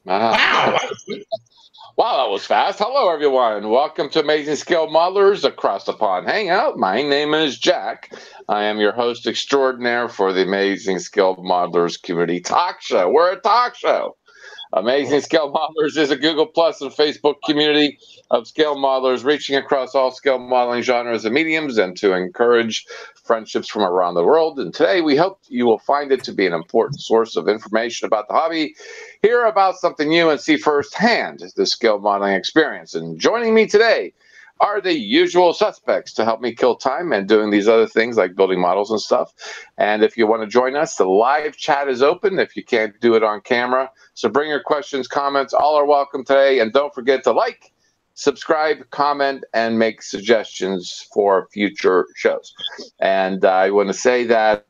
Wow. Wow, that was fast. Hello, everyone. Welcome to Amazing Skill Modelers across the pond Hangout. My name is Jack. I am your host extraordinaire for the Amazing Skill Modelers Community Talk Show. We're a talk show. Amazing Scale Modelers is a Google Plus and Facebook community of scale modelers reaching across all scale modeling genres and mediums and to encourage friendships from around the world. And today we hope you will find it to be an important source of information about the hobby, hear about something new, and see firsthand the scale modeling experience. And joining me today are the usual suspects to help me kill time and doing these other things like building models and stuff. And if you want to join us, the live chat is open if you can't do it on camera. So bring your questions, comments, all are welcome today. And don't forget to like, subscribe, comment, and make suggestions for future shows. And I want to say that,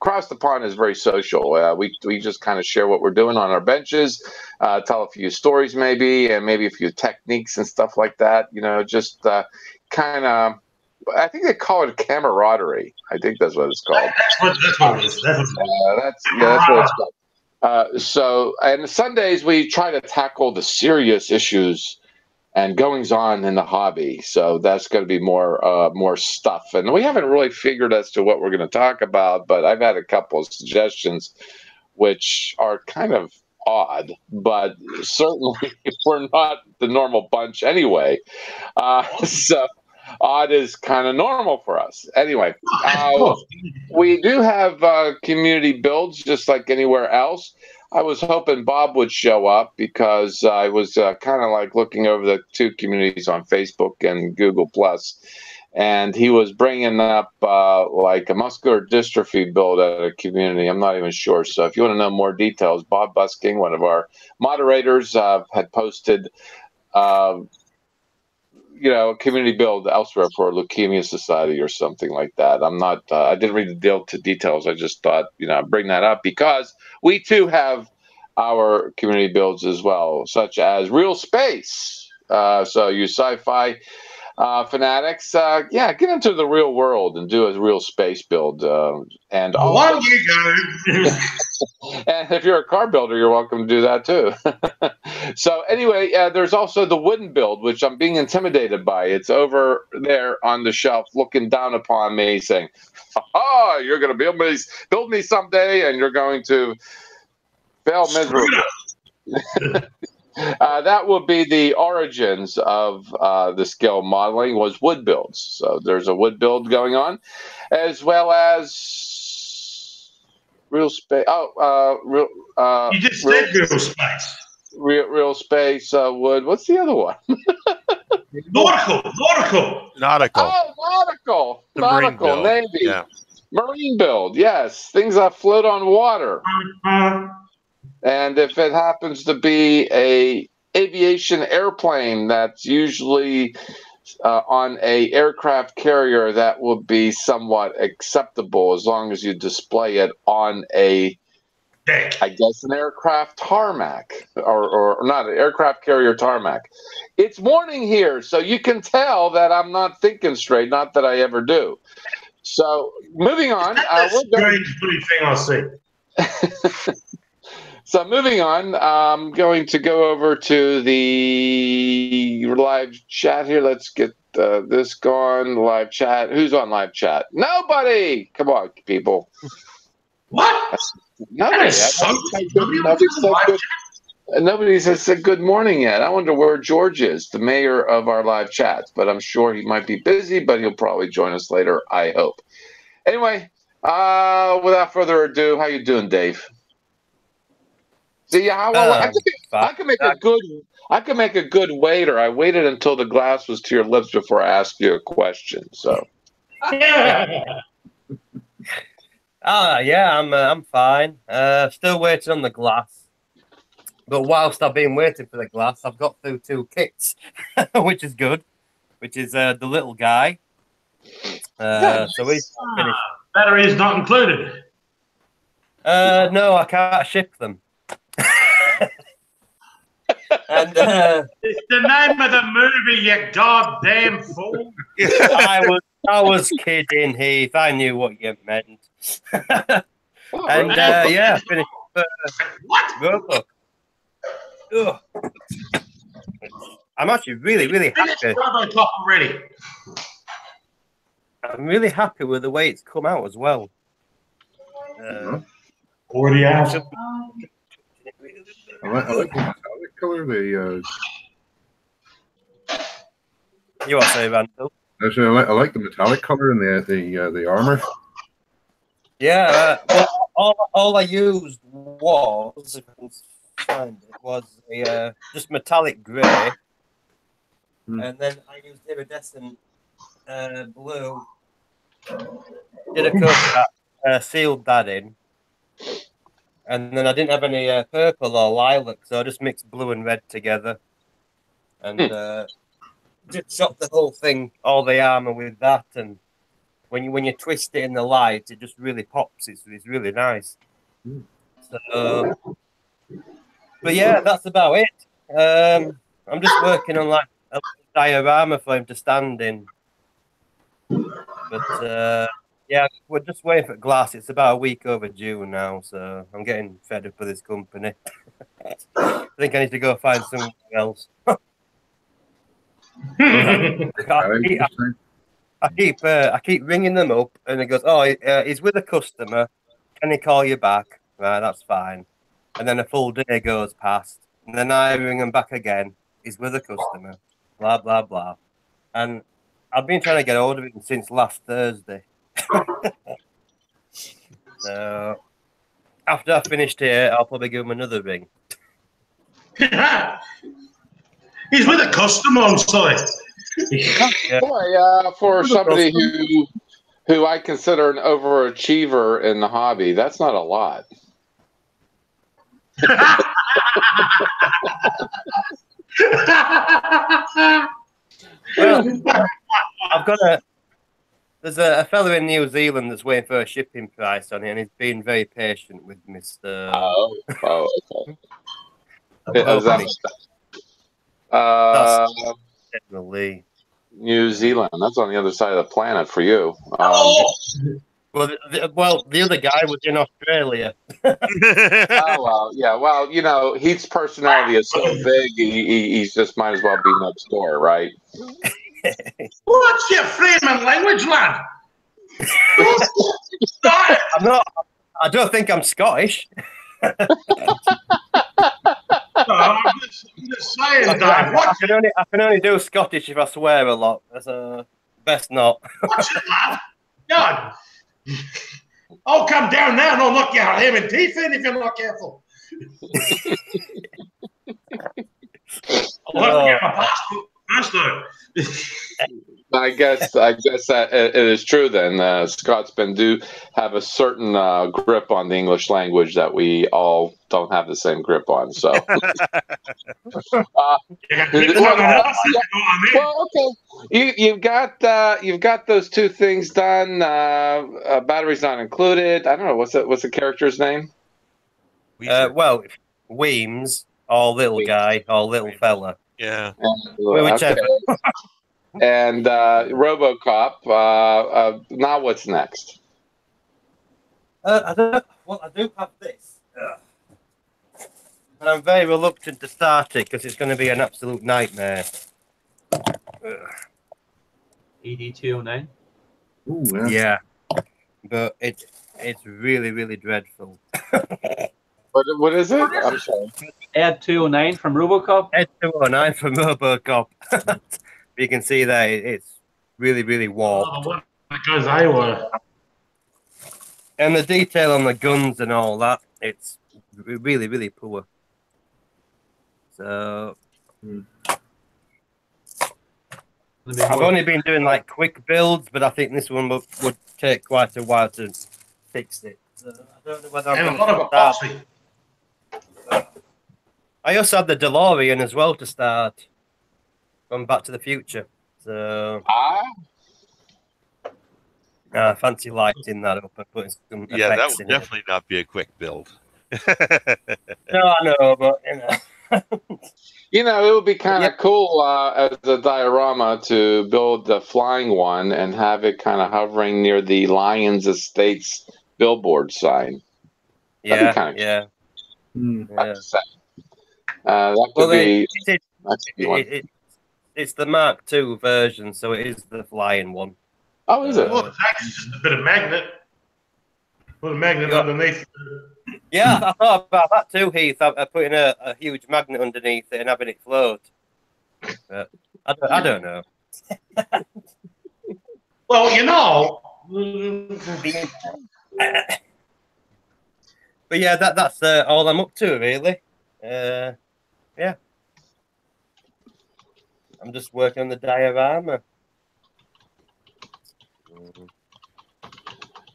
Across the Pond is very social. We just kind of share what we're doing on our benches, tell a few stories maybe, and maybe a few techniques and stuff like that. Just kind of, I think they call it camaraderie. I think that's what it's called. That's what it is. That's what it's called. And Sundays we try to tackle the serious issues and goings on in the hobby. So that's going to be more stuff. And we haven't really figured as to what we're going to talk about, but I've had a couple of suggestions which are kind of odd, but certainly we're not the normal bunch anyway. So odd is kind of normal for us. Anyway, we do have community builds just like anywhere else. I was hoping Bob would show up because I was kind of like looking over the two communities on Facebook and Google Plus, and he was bringing up like a muscular dystrophy build at a community. I'm not even sure. So if you want to know more details, Bob Busking, one of our moderators, had posted community build elsewhere for a leukemia society or something like that. I'm not, I didn't read the details. I just thought, bring that up because we too have our community builds as well, such as Real Space. So you sci-fi fanatics, get into the real world and do a real space build. And on you go. And if you're a car builder, you're welcome to do that too. So anyway, there's also the wooden build, which I'm being intimidated by. It's over there on the shelf, looking down upon me, saying, "Oh, you're going to build me someday, and you're going to fail miserably." That would be the origins of the scale modeling was wood builds. So there's a wood build going on, as well as real space. You just said real space. Real space wood. What's the other one? Nautical. Oh, nautical. Navy. Yeah. Marine build. Yes, things that float on water. And if it happens to be a aviation airplane that's usually on a aircraft carrier, that will be somewhat acceptable as long as you display it on a deck. I guess an aircraft tarmac or not an aircraft carrier tarmac. It's morning here, so you can tell that I'm not thinking straight. Not that I ever do. So moving on. That's a strange thing I see. So moving on, I'm going to go over to the live chat here. Let's get this going. Live chat. Who's on live chat? Nobody. Come on, people. What? Nobody. Nobody has said good morning yet. I wonder where George is, the mayor of our live chat. But I'm sure he might be busy, but he'll probably join us later, I hope. Anyway, without further ado, how you doing, Dave? See, I can make a good waiter. I waited until the glass was to your lips before I asked you a question. So, I'm fine. Still waiting on the glass. But whilst I've been waiting for the glass, I've got through 2 kits, which is good. Which is the little guy. So he's finished. Battery is not included. No, I can't ship them. And it's the name of the movie, you goddamn fool. I was kidding, Heath. I knew what you meant. And finished. What? Ugh. I'm actually really happy. Already. I'm really happy with the way it's come out as well. Already have. I like the metallic color. You want to say, Randall? Actually, I like the metallic color and the armor. Yeah. Well, all I used was, if I can find it, was a just metallic grey, and then I used iridescent blue. Did a coat of that, sealed that in, and then I didn't have any purple or lilac, so I just mixed blue and red together, and just shot the whole thing, all the armor with that, and when you twist it in the light, it just really pops. It's really nice. So, but yeah, that's about it. I'm just working on like a diorama for him to stand in. But yeah, we're just waiting for glass. It's about a week overdue now, so I'm getting fed up with this company. I think I need to go find something else. I keep ringing them up, and it goes, "Oh, he's with a customer. Can he call you back?" Right, that's fine. And then a full day goes past, and then I ring him back again. He's with a customer. Blah blah blah. And I've been trying to get hold of him since last Thursday. So after I finished here, I'll probably give him another ring. He's with a customer, I'm sorry. Yeah. Boy, for somebody who I consider an overachiever in the hobby, that's not a lot. Well, there's a fellow in New Zealand that's waiting for a shipping price on it, and he's being very patient with me. So, okay. That's generally New Zealand. That's on the other side of the planet for you. Well, the other guy was in Australia. Oh, well, yeah. Well, you know, Heath's personality is so big, he's just might as well be next door, right? What's your framing language, lad? I'm not. I don't think I'm Scottish. No, I'm just saying, Dave. I can only do Scottish if I swear a lot. So best not. What's it, lad? God. I'll come down now and I'll knock your ham and teeth in if you're not careful. I'll have to get my passport first, though. I guess that it is true. Then Scotsmen do have a certain grip on the English language that we all don't have the same grip on. So, well, okay, you've got those two things done. Battery's not included. I don't know what's the character's name. Well, Weems, or little guy, or little fella. Yeah. Whichever. Okay. And RoboCop. Now what's next? I do have this, but I'm very reluctant to start it because it's going to be an absolute nightmare. ED209. Ooh, Yeah, but it's really dreadful. What is it? I'm sorry. Ed 209 from RoboCop. Ed 209 from RoboCop. You can see that it's really warped. Because I were. And the detail on the guns and all that, it's really poor. So I've only been doing like quick builds, but I think this one would take quite a while to fix it. So I don't know whether I'm going to start. I also had the DeLorean as well to start from Back to the Future. So fancy lighting that up and putting some effects that would in definitely not be a quick build. No, I know, but you know. You know, it would be kind of cool as a diorama to build the flying one and have it kind of hovering near the Lions Estates billboard sign. Yeah. Cool. That could Well, be. it's the Mark II version, so it is the flying one. Oh, is it? Well, it's actually just a bit of magnet. Put a magnet underneath. Yeah, I thought about that too, Heath. Putting a huge magnet underneath it and having it float. But I don't know. Well, you know. But yeah, that's all I'm up to, really. Yeah. I'm just working on the diorama.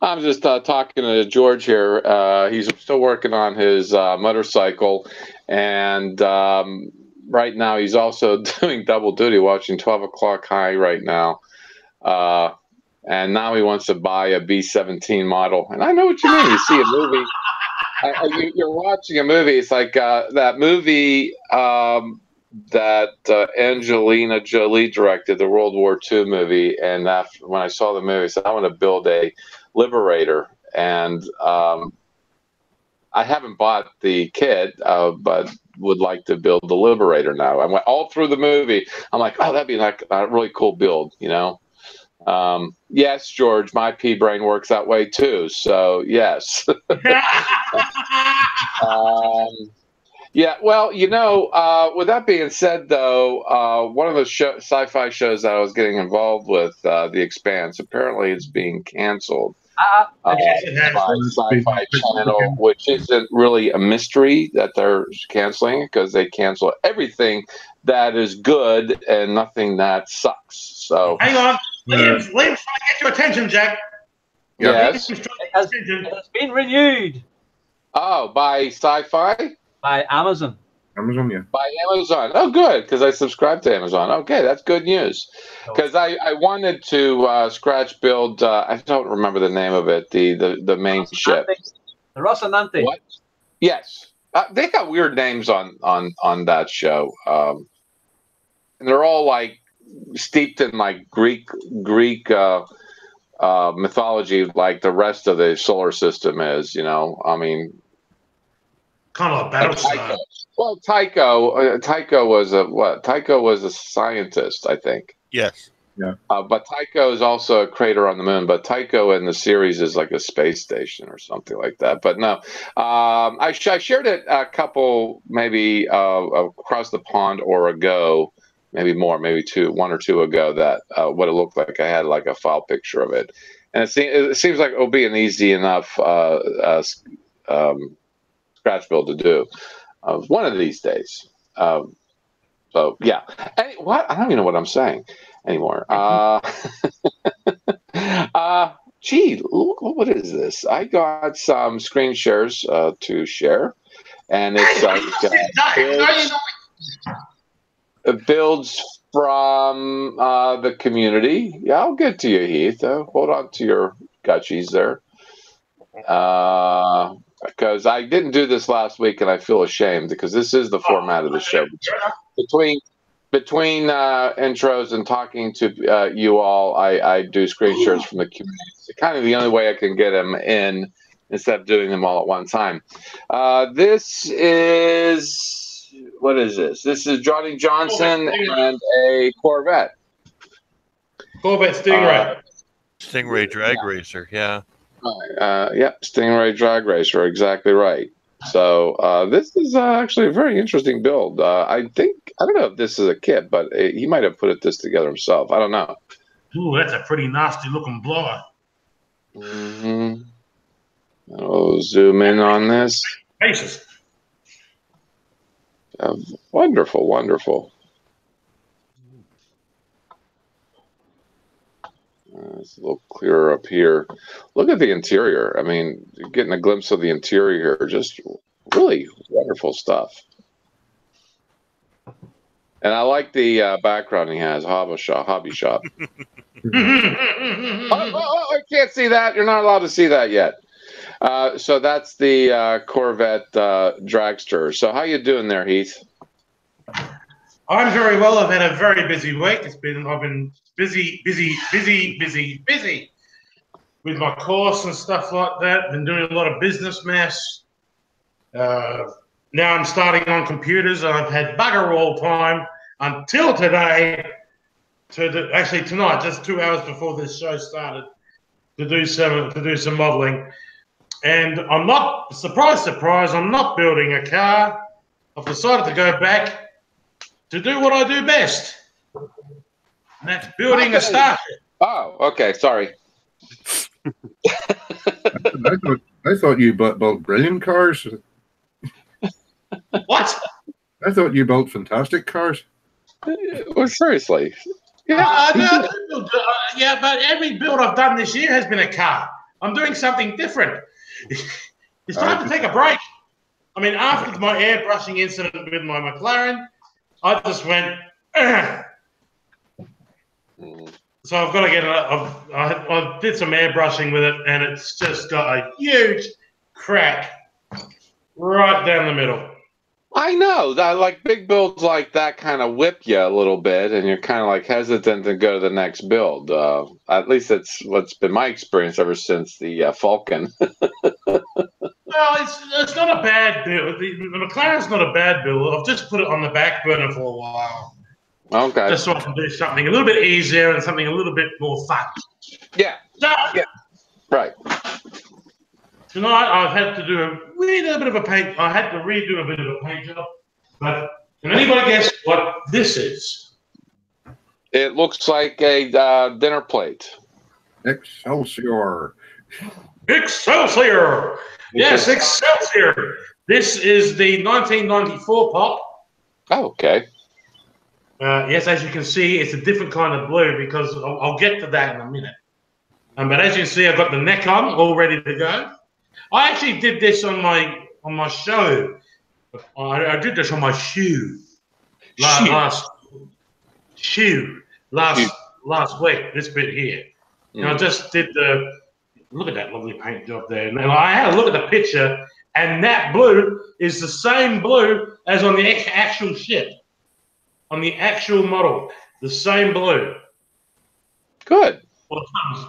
I'm just talking to George here. He's still working on his motorcycle, and right now he's also doing double duty, watching 12 O'Clock High right now. And now he wants to buy a B-17 model. And I know what you mean. You see a movie, you're watching a movie. It's like that movie that Angelina Jolie directed, the World War II movie. And when I saw the movie, I said, I want to build a Liberator. And I haven't bought the kit, but would like to build the Liberator now. I went all through the movie. I'm like, oh, that'd be like a really cool build, you know? Yes, George, my pea brain works that way too. So yes. Yeah, well, you know, with that being said, though, one of the sci-fi shows that I was getting involved with, The Expanse, apparently it's being canceled by Sci-Fi Channel, which isn't really a mystery that they're canceling it, because they cancel everything that is good and nothing that sucks. So hang on, Liam's trying to get your attention, Jack. Yes, it has been renewed. Oh, by Sci-Fi? By Amazon. Amazon, yeah. By Amazon. Oh, good, because I subscribe to Amazon. Okay, that's good news. Because I wanted to scratch build. I don't remember the name of it. The main ship. The Rocinante. What? Yes, they got weird names on that show, and they're all like steeped in like Greek mythology, like the rest of the solar system is. You know, I mean. Kind of a Battlestar. Well, Tycho was a what? Tycho was a scientist, I think. Yes. Yeah. But Tycho is also a crater on the moon. But Tycho in the series is like a space station or something like that. But no, I shared it a couple, maybe across the pond or ago, maybe more, maybe one or two ago. That what it looked like. I had like a file picture of it, and it seems like it'll be an easy enough scratch build to do one of these days. So yeah. What? I don't even know what I'm saying anymore. Gee, look, what is this? I got some screen shares to share, and it's it builds from the community. Yeah, I'll get to you, Heath. Hold on to your gutchies there. Because I didn't do this last week, and I feel ashamed because this is the format of the show. Between intros and talking to you all, I do screen shares from the community. It's kind of the only way I can get them in instead of doing them all at one time. This is, what is this? This is Johnny Johnson and a Corvette. Corvette Stingray. Stingray Drag Racer, yeah. Yep, Stingray Drag Racer, exactly right. So this is actually a very interesting build. I don't know if this is a kit, but he might have put this together himself. I don't know. Ooh, that's a pretty nasty looking blower. Mm-hmm. I'll zoom in on this. Faces. Wonderful, wonderful. It's a little clearer up here. Look at the interior. I mean, you're getting a glimpse of the interior here. Just really wonderful stuff. And I like the background he has, hobby shop. I can't see that. You're not allowed to see that yet. So that's the Corvette dragster. So how you doing there, Heath? I'm very well. I've had a very busy week. I've been busy with my course and stuff like that. Been doing a lot of business maths. Now I'm starting on computers, and I've had bugger all time until today. Actually, tonight, just 2 hours before this show started, to do some modelling. And I'm not, surprise, I'm not building a car. I've decided to go back to do what I do best. And that's building a starship. Oh, okay. Sorry. I thought you built brilliant cars. What? I thought you built fantastic cars. Well, seriously. Yeah. Yeah, but every build I've done this year has been a car. I'm doing something different. It's time to take a break. I mean, after my airbrushing incident with my McLaren, I just went. So I've got to get. I did some airbrushing with it, and it's just got a huge crack right down the middle. I know that, like, big builds like that kind of whip you a little bit, and you're kind of like hesitant to go to the next build. At least it's what's been my experience ever since the Falcon. Well, it's not a bad build. The McLaren's not a bad build. I've just put it on the back burner for a while. Okay. Just so I can do something a little bit easier and something a little bit more fun. Yeah. Yeah. Right. Tonight I've had to do a little bit of a paint. I had to redo a bit of a paint job. But can anybody guess what this is? It looks like a dinner plate. Excelsior. Excelsior. Yes, Excelsior. This is the 1994 pop. Oh, okay. Yes, as you can see, it's a different kind of blue because I'll get to that in a minute. But as you can see, I've got the neck on, all ready to go. I actually did this on my show. I did this on my shoe last week. This bit here. And I just did look at that lovely paint job there. And I had a look at the picture, and that blue is the same blue as on the actual ship, on the actual model, the same blue. Good. Well,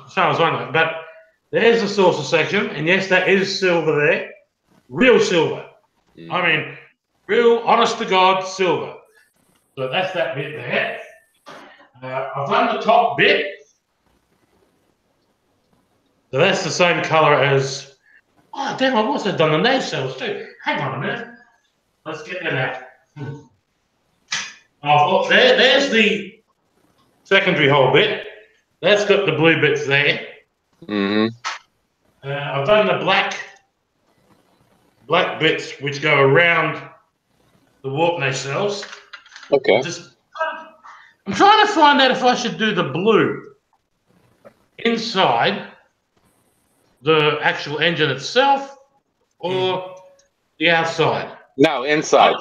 as far as I know, but there's the saucer section, and yes, that is silver there, real silver. I mean, real, honest to God, silver. So that's that bit there. I've done the top bit. So that's the same color as. Oh damn! I've also done the nave cells too. Hang on a minute. Let's get that out. Oh, there's the secondary hole bit. That's got the blue bits there. Mm-hmm. I've done the black bits which go around the warp nacelles. Okay. I'm trying to find out if I should do the blue inside the actual engine itself or the outside. No, inside.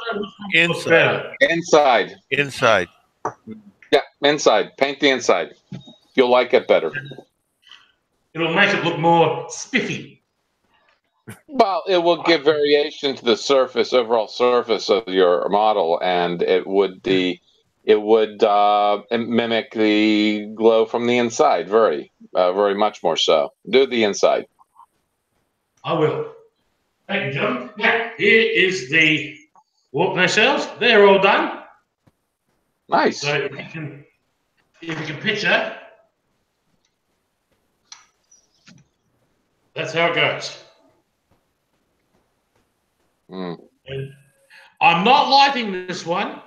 Inside. Inside. Inside. Yeah, inside. Paint the inside. You'll like it better. It'll make it look more spiffy. Well, it will give variation to the surface, overall surface of your model, and it would mimic the glow from the inside very much more so. Do the inside. I will. Thank you, John. Now, here is the warp nacelles. They're all done. Nice. So if you can picture, that's how it goes. And I'm not lighting this one.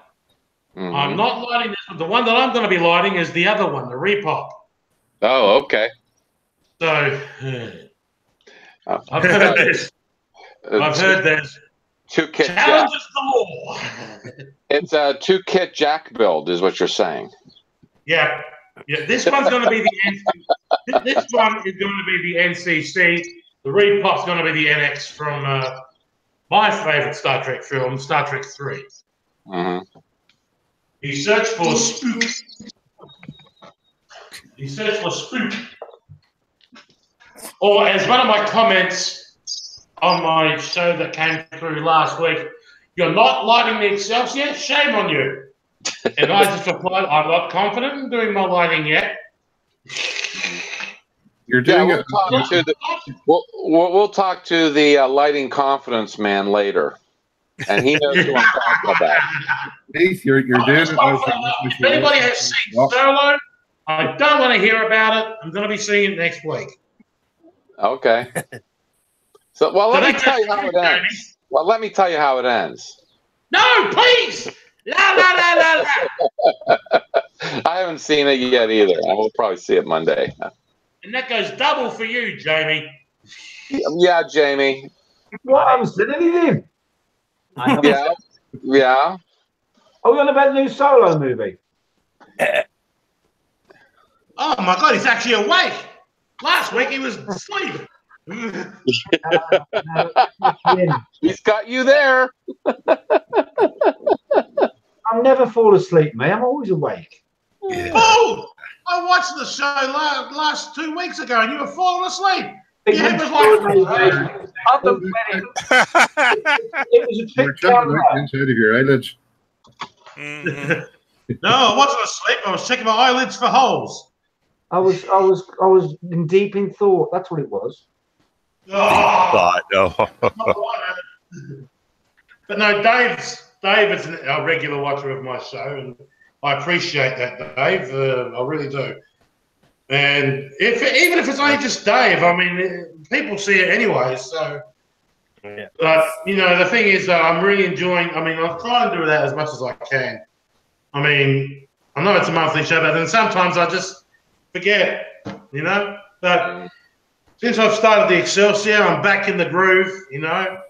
I'm not lighting this one. The one that I'm going to be lighting is the other one, the repop. Oh, okay. So I've heard this. I've heard there's two kit challenges galore. It's a 2-kit jack build, is what you're saying. Yeah. This one's going to be the this one is going to be the NCC. The repop's going to be the NX from my favorite Star Trek film, Star Trek 3. He searched for spook. He searched for spook. Or as one of my comments on my show that came through last week, "You're not lighting the Excelsior? Shame on you." And I just replied, "I'm not confident in doing my lighting yet." You're doing we'll talk to the lighting confidence man later. and he knows who I'm talking about. Heath, you're doing it. If anybody has seen Solo, I don't want to hear about it. I'm going to be seeing it next week. Okay. So, well, let me tell you how it ends. Well, let me tell you how it ends. No, please! La, la, la, la, la. I haven't seen it yet either. I will probably see it Monday. And that goes double for you, Jamie. Yeah, Jamie. What? I haven't seen anything. Yeah. Are we on about the new Solo movie? Oh my God, he's actually awake. Last week he was asleep. He's got you there. I never fall asleep, mate. I'm always awake. Yeah. Oh, I watched the show last 2 weeks ago and you were falling asleep. Your head was like... It was a trick You're checking camera. right inside of your eyelids. No, I wasn't asleep. I was checking my eyelids for holes. I was deep in thought. That's what it was. Oh. No. But no, Dave is a regular watcher of my show, and I appreciate that, Dave. I really do. And even if it's only just Dave, I mean, people see it anyway. So, Yeah. but you know, the thing is, I'm really enjoying. I mean, I'll try and do that as much as I can. I mean, I know it's a monthly show, but then sometimes I just forget, you know. But since I've started the Excelsior, I'm back in the groove, you know,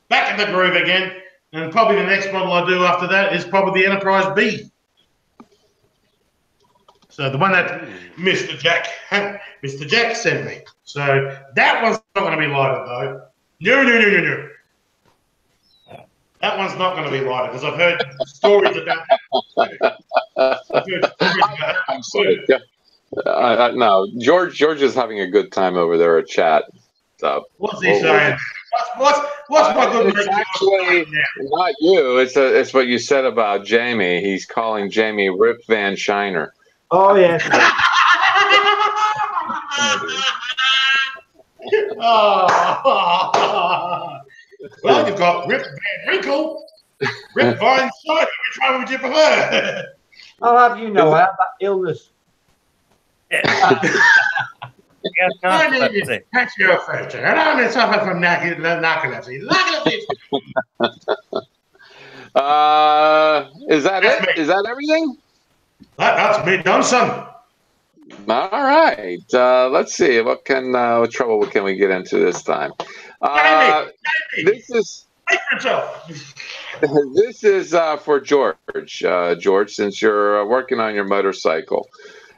back in the groove again. And probably the next model I do after that is probably the Enterprise B. So the one that Mr. Jack sent me. So that one's not going to be lighted though. No. That one's not going to be lighted because I've heard stories about that. I've heard stories about that. No, George is having a good time over there at chat. So, what's he saying? What's my good It's actually not you. It's what you said about Jamie. He's calling Jamie Rip Van Shiner. Oh yes. Well, you've got Rip Van Winkle, Rip Van Shiner. Which one would you prefer? I'll have you know, I have that illness. That's your first. And I'm going to suffer from narcolepsy. Is that it? Is that everything? That's me done, son. All right. Let's see. What trouble can we get into this time? This is this is for George. George, since you're working on your motorcycle,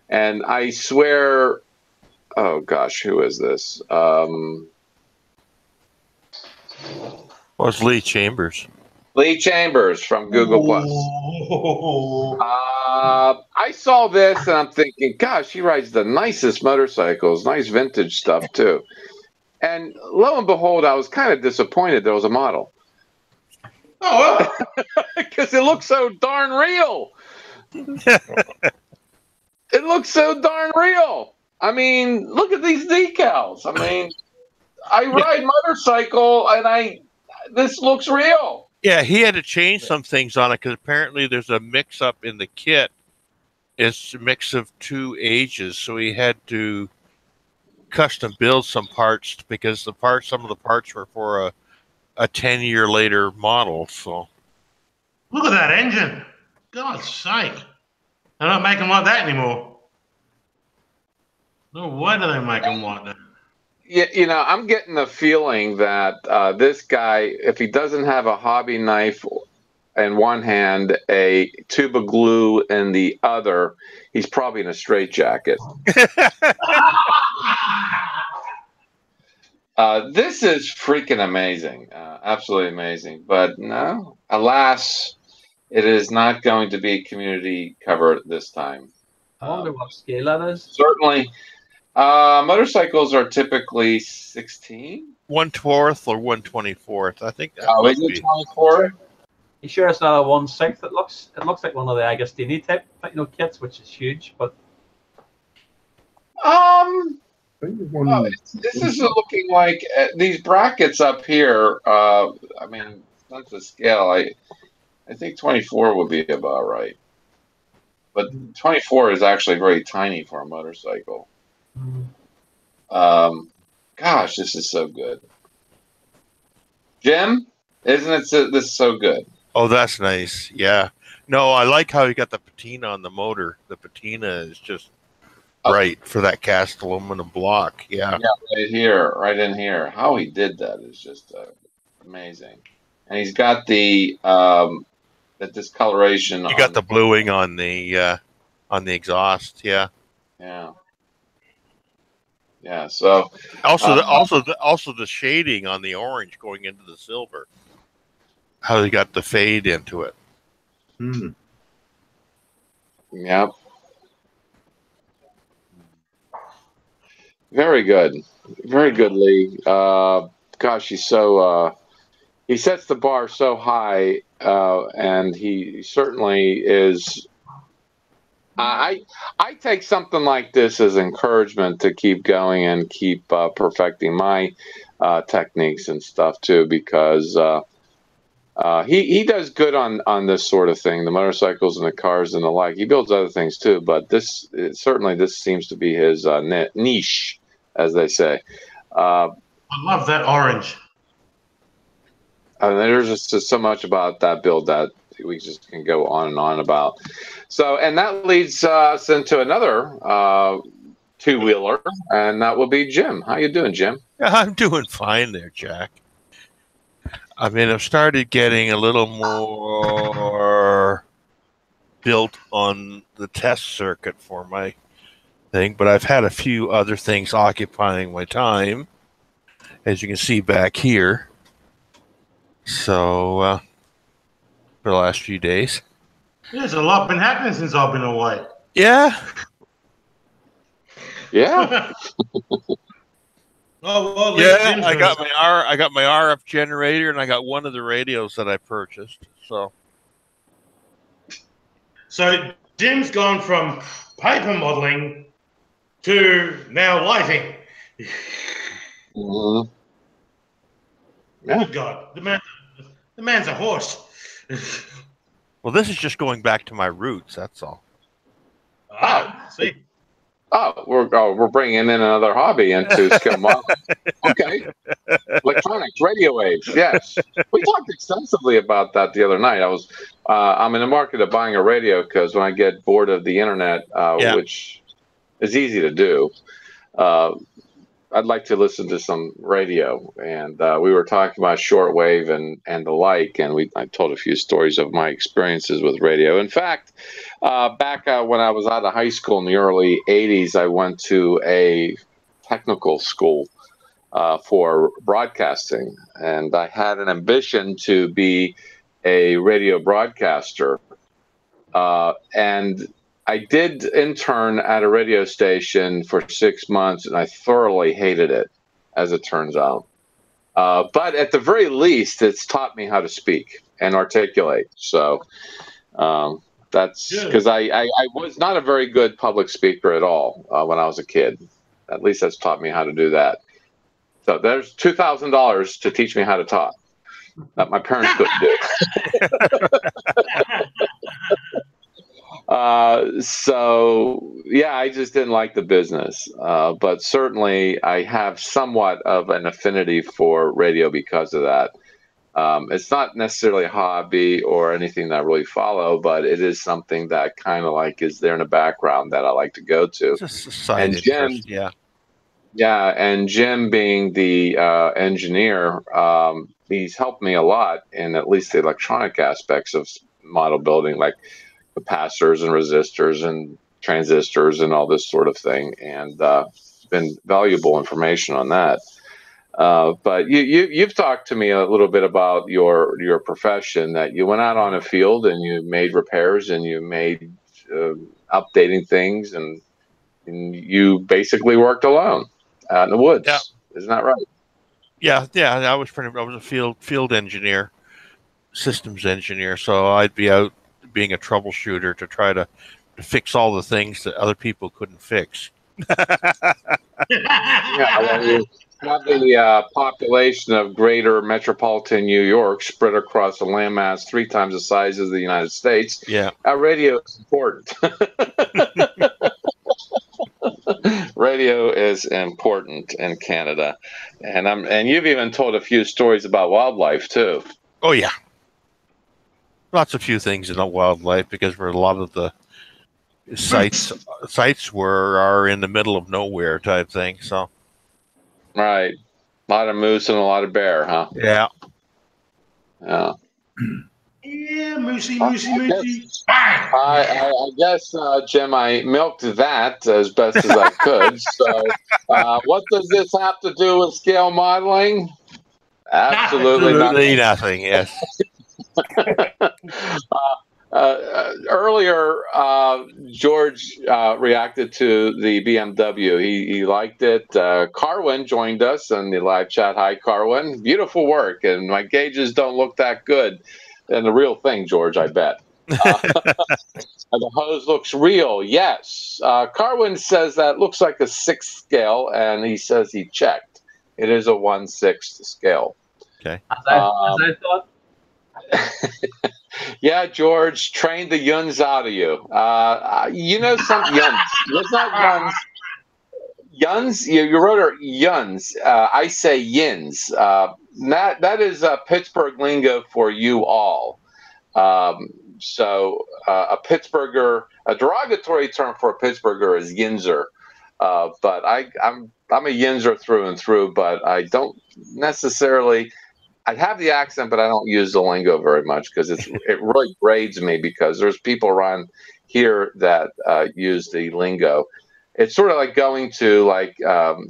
and I swear, oh gosh, who is this? Well, it's Lee Chambers. Lee Chambers from Google Plus. I saw this and I'm thinking, gosh, he rides the nicest motorcycles, nice vintage stuff too. And lo and behold, I was kind of disappointed there was a model. Oh, because it looks so darn real. It looks so darn real. I mean, look at these decals. I mean, I ride motorcycle and this looks real. Yeah, he had to change some things on it because apparently there's a mix-up in the kit. It's a mix of two ages, so he had to custom build some parts because some of the parts were for a 10-year later model. So look at that engine! God's sake, they don't make them like that anymore. No, why do they make them like that? Yeah, you know, I'm getting the feeling that this guy, if he doesn't have a hobby knife in one hand, a tube of glue in the other, he's probably in a straitjacket. This is freaking amazing, absolutely amazing. But no, alas, it is not going to be community cover this time. I wonder what scale that is. Certainly. Motorcycles are typically 16. 1/4 or 1/24. I think that Oh, must is it be. 24? You sure it's not a 1/6? It looks like one of the Agostini type, kits, which is huge. But this is looking like these brackets up here. I mean, That's the scale. I think 24 would be about right. But 24 is actually very tiny for a motorcycle. Gosh, this is so good. Jim, isn't it this is so good? Oh, that's nice. Yeah. No, I like how you got the patina on the motor. The patina is just right for that cast aluminum block. Yeah. Yeah, right here, right in here. How he did that is just amazing. And he's got the discoloration. You got the bluing on the exhaust. Yeah. Yeah. Yeah. So also the shading on the orange going into the silver. How they got the fade into it. Hmm. Yep. Very good. Very good, Lee. Gosh, he's so he sets the bar so high, and he certainly is. I take something like this as encouragement to keep going and keep perfecting my techniques and stuff too, because he does good on this sort of thing, the motorcycles and the cars and the like. He builds other things too, but this seems to be his niche, as they say. I love that orange. And there's just so much about that build that we just can go on and on about. So, and that leads us into another two-wheeler, and that will be Jim. How you doing, Jim? Yeah, I'm doing fine there, Jack. I mean, I've started getting a little more built on the test circuit for my thing, but I've had a few other things occupying my time, as you can see back here. So, for the last few days. There's a lot been happening since I've been away. Yeah. Yeah. Oh, well, yeah, I got my RF generator, and I got one of the radios that I purchased. So Jim's gone from paper modeling to now lighting. Mm-hmm. Yeah. Good God, the man's a horse. Well, this is just going back to my roots. That's all. See. Oh, we're bringing in another hobby into skill modeling. Okay, electronics, radio waves. Yes, we talked extensively about that the other night. I'm in the market of buying a radio because when I get bored of the internet, which is easy to do, I'd like to listen to some radio. And we were talking about shortwave and the like, and I told a few stories of my experiences with radio. In fact, back when I was out of high school in the early 80s, I went to a technical school for broadcasting, and I had an ambition to be a radio broadcaster. And I did intern at a radio station for 6 months, and I thoroughly hated it, as it turns out. But at the very least, it's taught me how to speak and articulate. So that's because I was not a very good public speaker at all when I was a kid. At least that's taught me how to do that. So there's $2,000 to teach me how to talk that my parents couldn't do. So yeah, I just didn't like the business, but certainly I have somewhat of an affinity for radio because of that. It's not necessarily a hobby or anything that I really follow, but it is something that kind of like is there in the background that I like to go to. It's just a side interest, yeah, and Jim being the engineer, he's helped me a lot in at least the electronic aspects of model building, like capacitors and resistors and transistors and all this sort of thing, and been valuable information on that. But you've talked to me a little bit about your profession, that you went out on a field and you made repairs and you made updating things, and you basically worked alone out in the woods. Yeah. Isn't that right? Yeah. I was a field engineer, systems engineer, so I'd be out being a troubleshooter to try to fix all the things that other people couldn't fix. Yeah, well, have the population of greater metropolitan New York spread across a landmass 3 times the size of the United States. Yeah. Radio is important. Radio is important in Canada, and you've even told a few stories about wildlife too. Oh yeah. Lots of few things in the wildlife because we're a lot of the sites are in the middle of nowhere type thing. So. Right. A lot of moose and a lot of bear, huh? Yeah. Yeah. Yeah, moosey. I guess, Jim, I milked that as best as I could. So, what does this have to do with scale modeling? Absolutely nothing. Yes. Earlier, George reacted to the BMW. He liked it. Carwin joined us in the live chat. Hi, Carwin. Beautiful work. And my gauges don't look that good. And the real thing, George, I bet. The hose looks real. Yes. Carwin says that looks like a 6 scale, and he says he checked. It is a 1/6 scale. Okay. As I thought. Yeah, George, train the yuns out of you. You know some yuns. It's not yuns. Yuns? You wrote her yuns. I say yins. That is Pittsburgh lingo for you all. So a Pittsburgher, a derogatory term for a Pittsburgher is yinzer. But I'm a yinzer through and through, but I don't necessarily. I have the accent, but I don't use the lingo very much because it really grades me because there's people around here that use the lingo. It's sort of like going to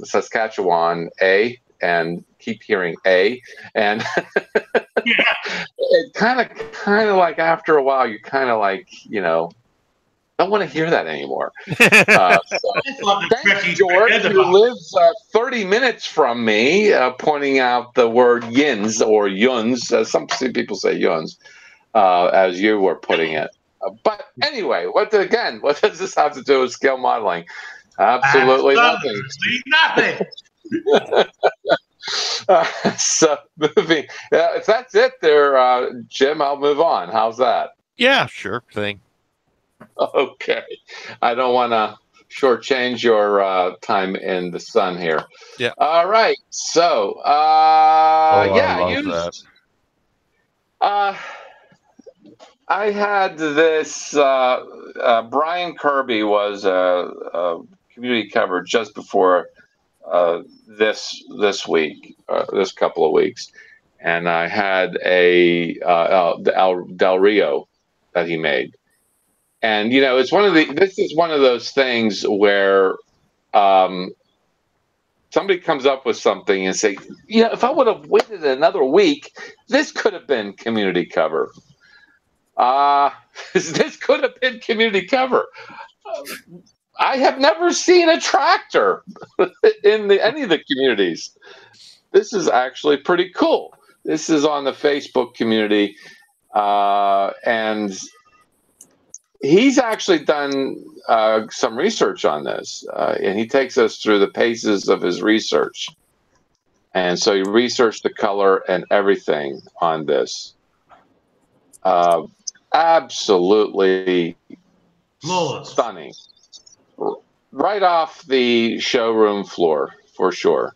Saskatchewan, and keep hearing and it kind of like after a while you kind of like don't want to hear that anymore. Thanks, George, who lives 30 minutes from me, pointing out the word yins or yuns, as some people say yuns, as you were putting it. But anyway, what does this have to do with scale modeling? Absolutely nothing. So moving, if that's it there, Jim, I'll move on. How's that? Yeah, sure thing. Okay. I don't want to shortchange your time in the sun here. Yeah. All right. So, I love that. I had this. Brian Kirby was a community cover just before this week, this couple of weeks, and I had Del Rio that he made. And it's this is one of those things where somebody comes up with something and say, if I would have waited another week, this could have been community cover. This could have been community cover. I have never seen a tractor in any of the communities. This is actually pretty cool. This is on the Facebook community, and he's actually done some research on this, and he takes us through the paces of his research. And so he researched the color and everything on this. Absolutely stunning. Right off the showroom floor, for sure.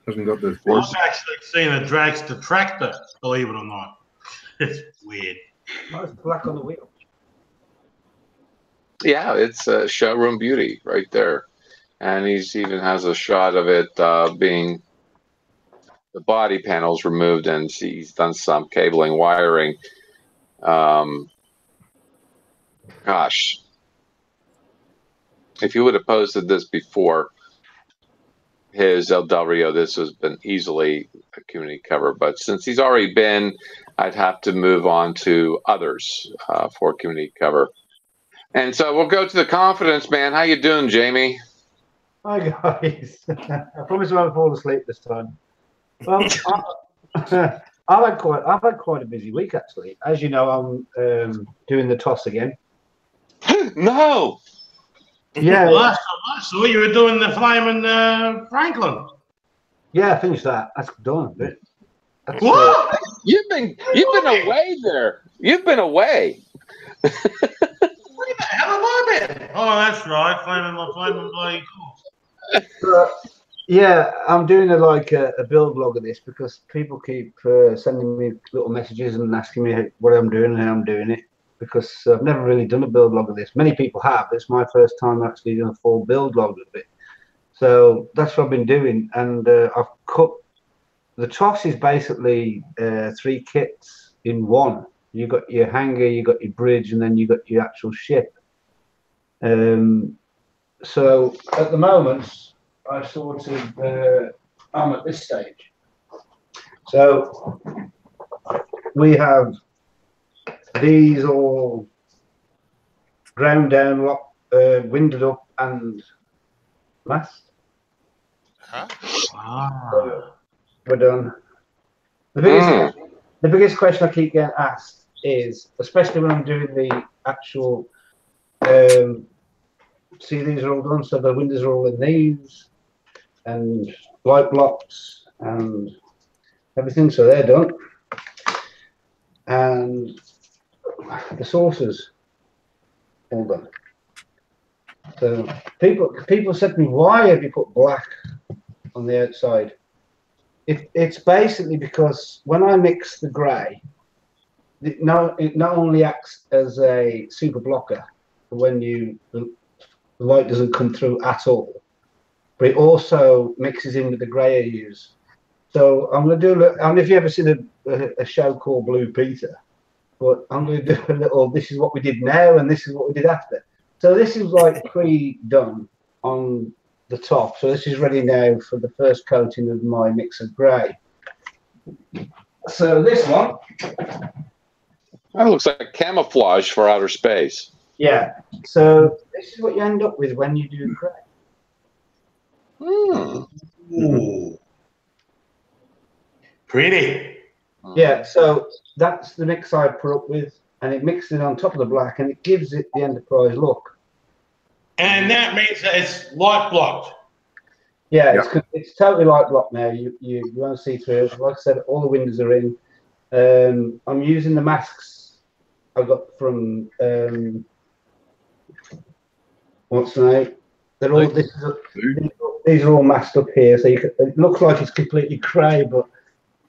Hasn't got the I've actually seen a dragster tractor, believe it or not. It's weird. It's black on the wheel. Yeah, it's a showroom beauty right there. And he's even has a shot of it being the body panels removed, and he's done some cabling, wiring. Gosh, if you would have posted this before his El Del Rio, this has been easily a community cover. But since he's already been, I'd have to move on to others for community cover. And so we'll go to the confidence man. How you doing, Jamie? Hi guys. I promise I won't fall asleep this time. Well, I've had quite a busy week actually. As you know, I'm doing the toss again. No. Yeah, The last time I saw you were doing the Flaming Franklin. yeah, I finished that. That's done. That's, What? You've been away there. You've been away. Where the hell have I been? Oh, that's right. Flaming bloody cool. yeah, I'm doing a build log of this because people keep sending me little messages and asking me what I'm doing and how I'm doing it, because I've never really done a build log of this. Many people have. It's my first time actually doing a full build log of it. So that's what I've been doing, and I've cut. The toss is basically 3 kits in one. You got your hangar, you got your bridge, and then you got your actual ship. So at the moment, I sort of I'm at this stage. So we have these all ground down, winded up, and mast. Huh? So we're done. The biggest question I keep getting asked is, especially when I'm doing the actual. See, these are all done, so the windows are all in these, and light blocks and everything, so they're done. And the saucers all done. So people said to me, why have you put black on the outside? It's basically because when I mix the grey, it not only acts as a super blocker for when the light doesn't come through at all, but it also mixes in with the grey I use. So I'm going to do I don't know if you ever seen a show called Blue Peter, but I'm going to do a little, this is what we did now and this is what we did after. So this is like pre-done on the top. So this is ready now for the first coating of my mix of grey. So this one. That looks like camouflage for outer space. Yeah. So this is what you end up with when you do grey. Ooh. Pretty. Yeah, so that's the mix I put up with, and it mixes it on top of the black, and it gives it the Enterprise look. And that means that it's light blocked. Yeah, it's totally light block now. You won't see through it. Like I said, all the windows are in. I'm using the masks I got from what's the name? They're all these are all masked up here, so it looks like it's completely grey, but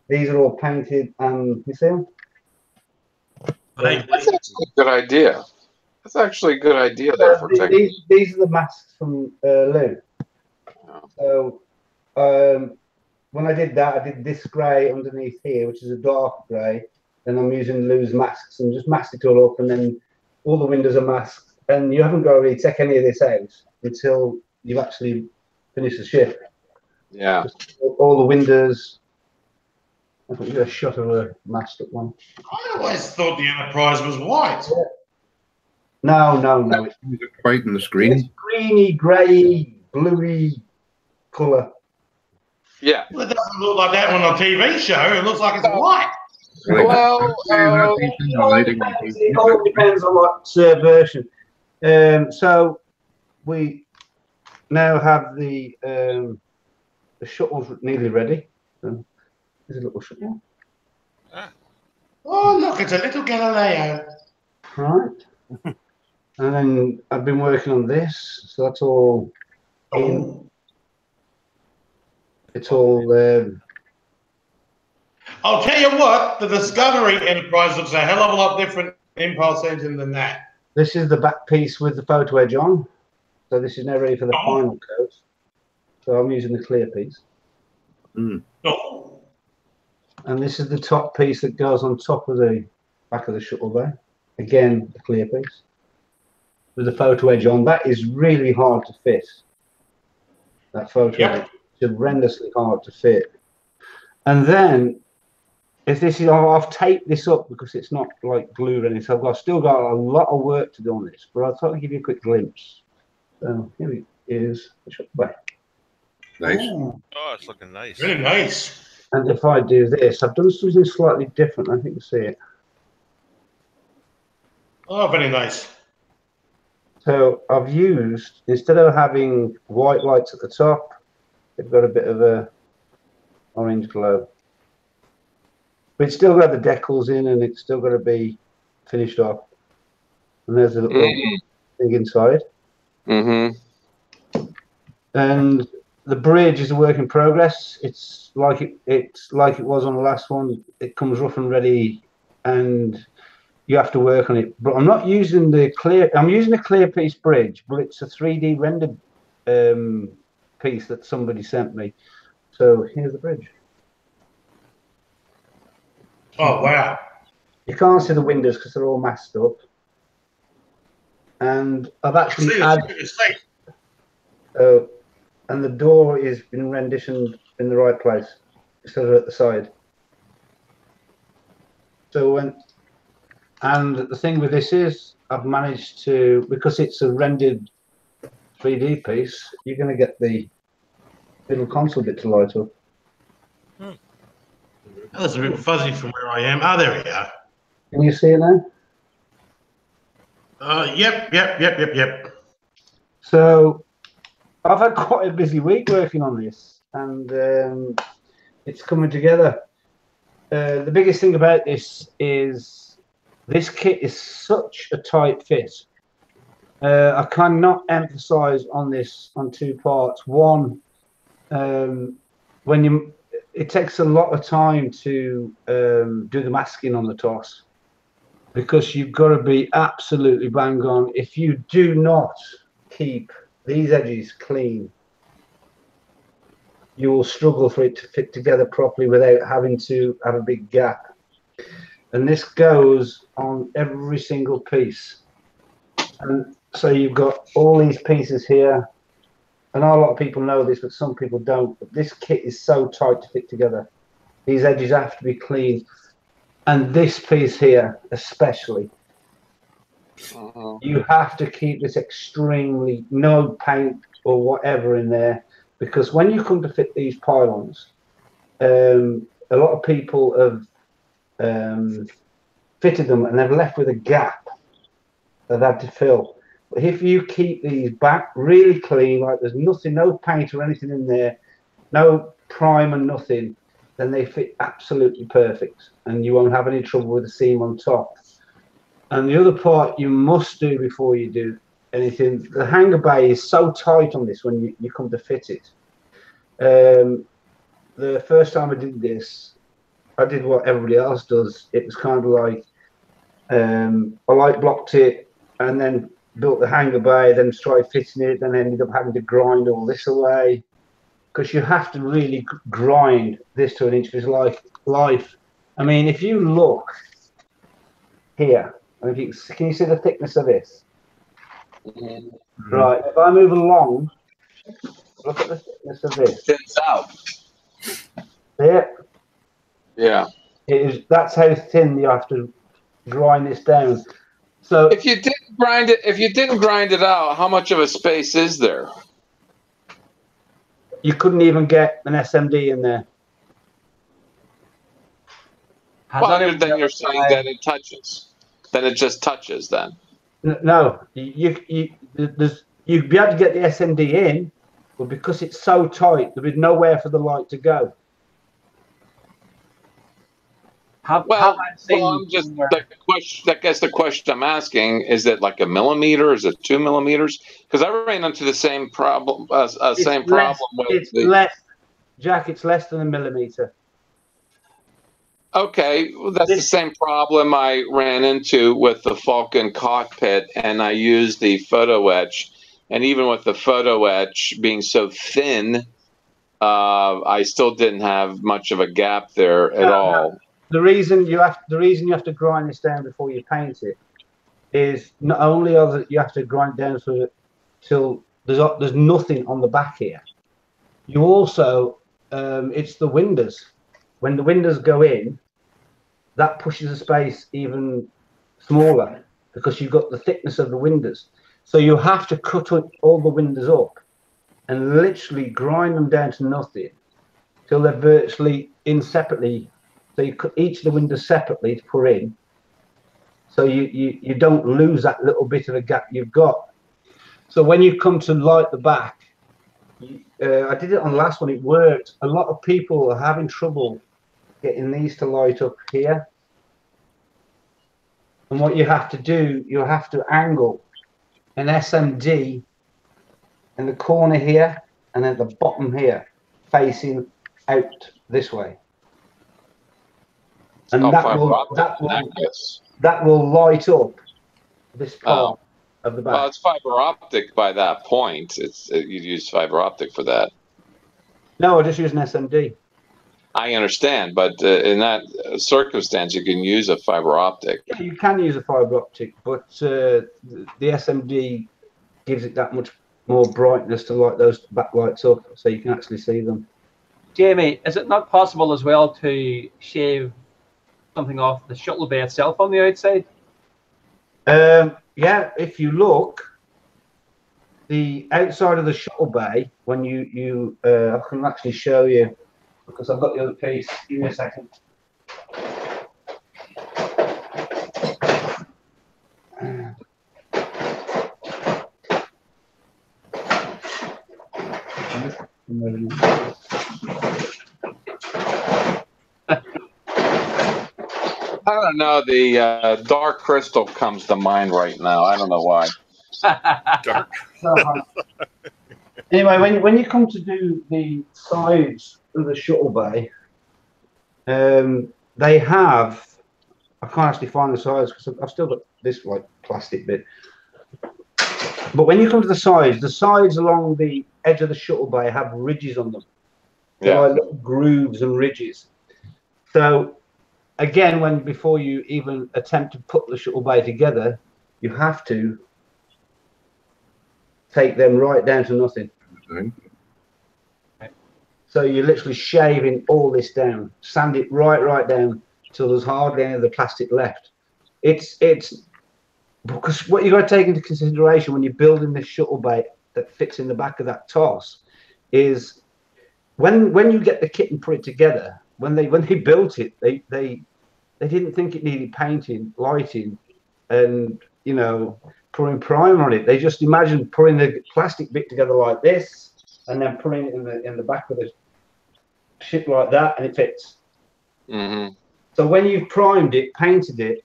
these are all painted, and you see them? That's actually a good idea. That's actually a good idea there for these are the masks from Lou. So when I did that, I did this grey underneath here, which is a dark grey. Then I'm using Lou's masks and just masked it all up, and then all the windows are masked. And you haven't got to really take any of this out until you've actually finished the ship. Yeah. Just all the windows. I think you got a shot of a masked up one. I always thought the Enterprise was white. Yeah. No. Is it white in the screen? It's greeny, grey, bluey colour. Yeah. Well, it doesn't look like that one on a TV show. It looks like it's white. Well, it all depends on what version. So we now have the shuttles nearly ready. So there's a little shuttle. Oh, look, it's a little Galileo. Right. And then I've been working on this, so that's all in. It's all. I'll tell you what, the Discovery Enterprise looks a hell of a lot different impulse engine than that. This is the back piece with the photo edge on. So this is now ready for the final coat. So I'm using the clear piece. Oh. And this is the top piece that goes on top of the back of the shuttle bay. Again, the clear piece with the photo edge on. That is really hard to fit. That photo edge is horrendously hard to fit. And then, if this is, I've taped this up because it's not like glued or anything. So I've still got a lot of work to do on this, but I'll try to give you a quick glimpse. So here it is, the shuttle bay. Nice. Oh, it's looking nice. Really nice. And if I do this, I've done something slightly different. I think you can see it. Oh, very nice. So I've used, instead of having white lights at the top, they've got a bit of a orange glow. But it's still got the decals in, and it's still got to be finished off. And there's a little thing inside. And the bridge is a work in progress. It's like it was on the last one. It comes rough and ready, and you have to work on it. But I'm not using the clear. I'm using a clear piece bridge, but it's a 3D rendered piece that somebody sent me. So here's the bridge. Oh wow! You can't see the windows because they're all masked up. And I've actually added. And the door is been renditioned in the right place instead of at the side. So and the thing with this is I've managed to, because it's a rendered 3D piece, you're going to get the little console bit to light up. That's a bit fuzzy from where I am. Oh, there we are. Can you see it now? Yep. So I've had quite a busy week working on this, and it's coming together. The biggest thing about this is this kit is such a tight fit. I cannot emphasize on this on two parts. One, it takes a lot of time to do the masking on the toss, because you've got to be absolutely bang on. If you do not keep these edges clean, you will struggle for it to fit together properly without having to have a big gap. And this goes on every single piece. And so you've got all these pieces here. And a lot of people know this, but some people don't. But this kit is so tight to fit together. These edges have to be clean. And this piece here, especially, you have to keep this extremely, no paint or whatever in there, because when you come to fit these pylons, a lot of people have fitted them and they've left with a gap they've had to fill. But if you keep these back really clean, like there's nothing, no paint or anything in there, no primer, nothing, then they fit absolutely perfect, and you won't have any trouble with the seam on top. And the other part you must do before you do anything, the hanger bay is so tight on this when you come to fit it. The first time I did this, I did what everybody else does. It was kind of like I light blocked it and then built the hanger bay, then tried fitting it, then ended up having to grind all this away, because you have to really grind this to an inch of its life. I mean, if you look here, and if can you see the thickness of this? Right, if I move along, look at the thickness of this. Thins out. See it? Yeah. That's how thin you have to grind this down. So if you didn't grind it out, how much of a space is there? You couldn't even get an SMD in there. Well, then you're saying that it touches. Then it just touches. Then. No, you'd be able to get the SMD in, but because it's so tight, there'd be nowhere for the light to go. I'm just the question. I guess the question I'm asking is: it like a millimeter? Is it 2 millimeters? Because I ran into the same problem. It's less, Jack. It's less than a millimeter. Okay, that's the same problem I ran into with the Falcon cockpit, and I used the photo etch. And even with the photo etch being so thin, I still didn't have much of a gap there at all. The reason you have to grind this down before you paint it is not only you have to grind down till there's nothing on the back here. You also it's the windows. When the windows go in, that pushes the space even smaller because you've got the thickness of the windows. So you have to cut all the windows up and literally grind them down to nothing till they're virtually in separately. So you cut each of the windows separately to put in, so you don't lose that little bit of a gap you've got. So when you come to light the back, I did it on the last one, it worked. A lot of people are having trouble getting these to light up here. And what you have to do, you have to angle an SMD in the corner here and at the bottom here, facing out this way. And that will light up this part of the back. Well, it's fiber optic by that point. You'd use fiber optic for that. No, I just use an SMD. I understand, but in that circumstance, you can use a fiber optic. Yeah, you can use a fiber optic, but the SMD gives it that much more brightness to light those backlights up, so you can actually see them. Jamie, is it not possible as well to shave something off the shuttle bay itself on the outside? Yeah, if you look, the outside of the shuttle bay, when I can actually show you, because I've got the other piece. Give me a second. I don't know. The dark crystal comes to mind right now. I don't know why. Dark. Anyway, when you come to do the sides of the shuttle bay, they have. I can't actually find the sides because I've still got this like plastic bit. But when you come to the sides along the edge of the shuttle bay have ridges on them. They're like little grooves and ridges. So again, before you even attempt to put the shuttle bay together, you have to take them right down to nothing. So you're literally shaving all this down, sand it right down till there's hardly any of the plastic left. It's because what you've got to take into consideration when you're building this shuttle bay that fits in the back of that toss is when you get the kit and put it together. When they built it, they didn't think it needed painting, lighting, and putting primer on it. They just imagined putting the plastic bit together like this, and then putting it in the back of the ship like that, and it fits. Mm-hmm. So when you've primed it, painted it,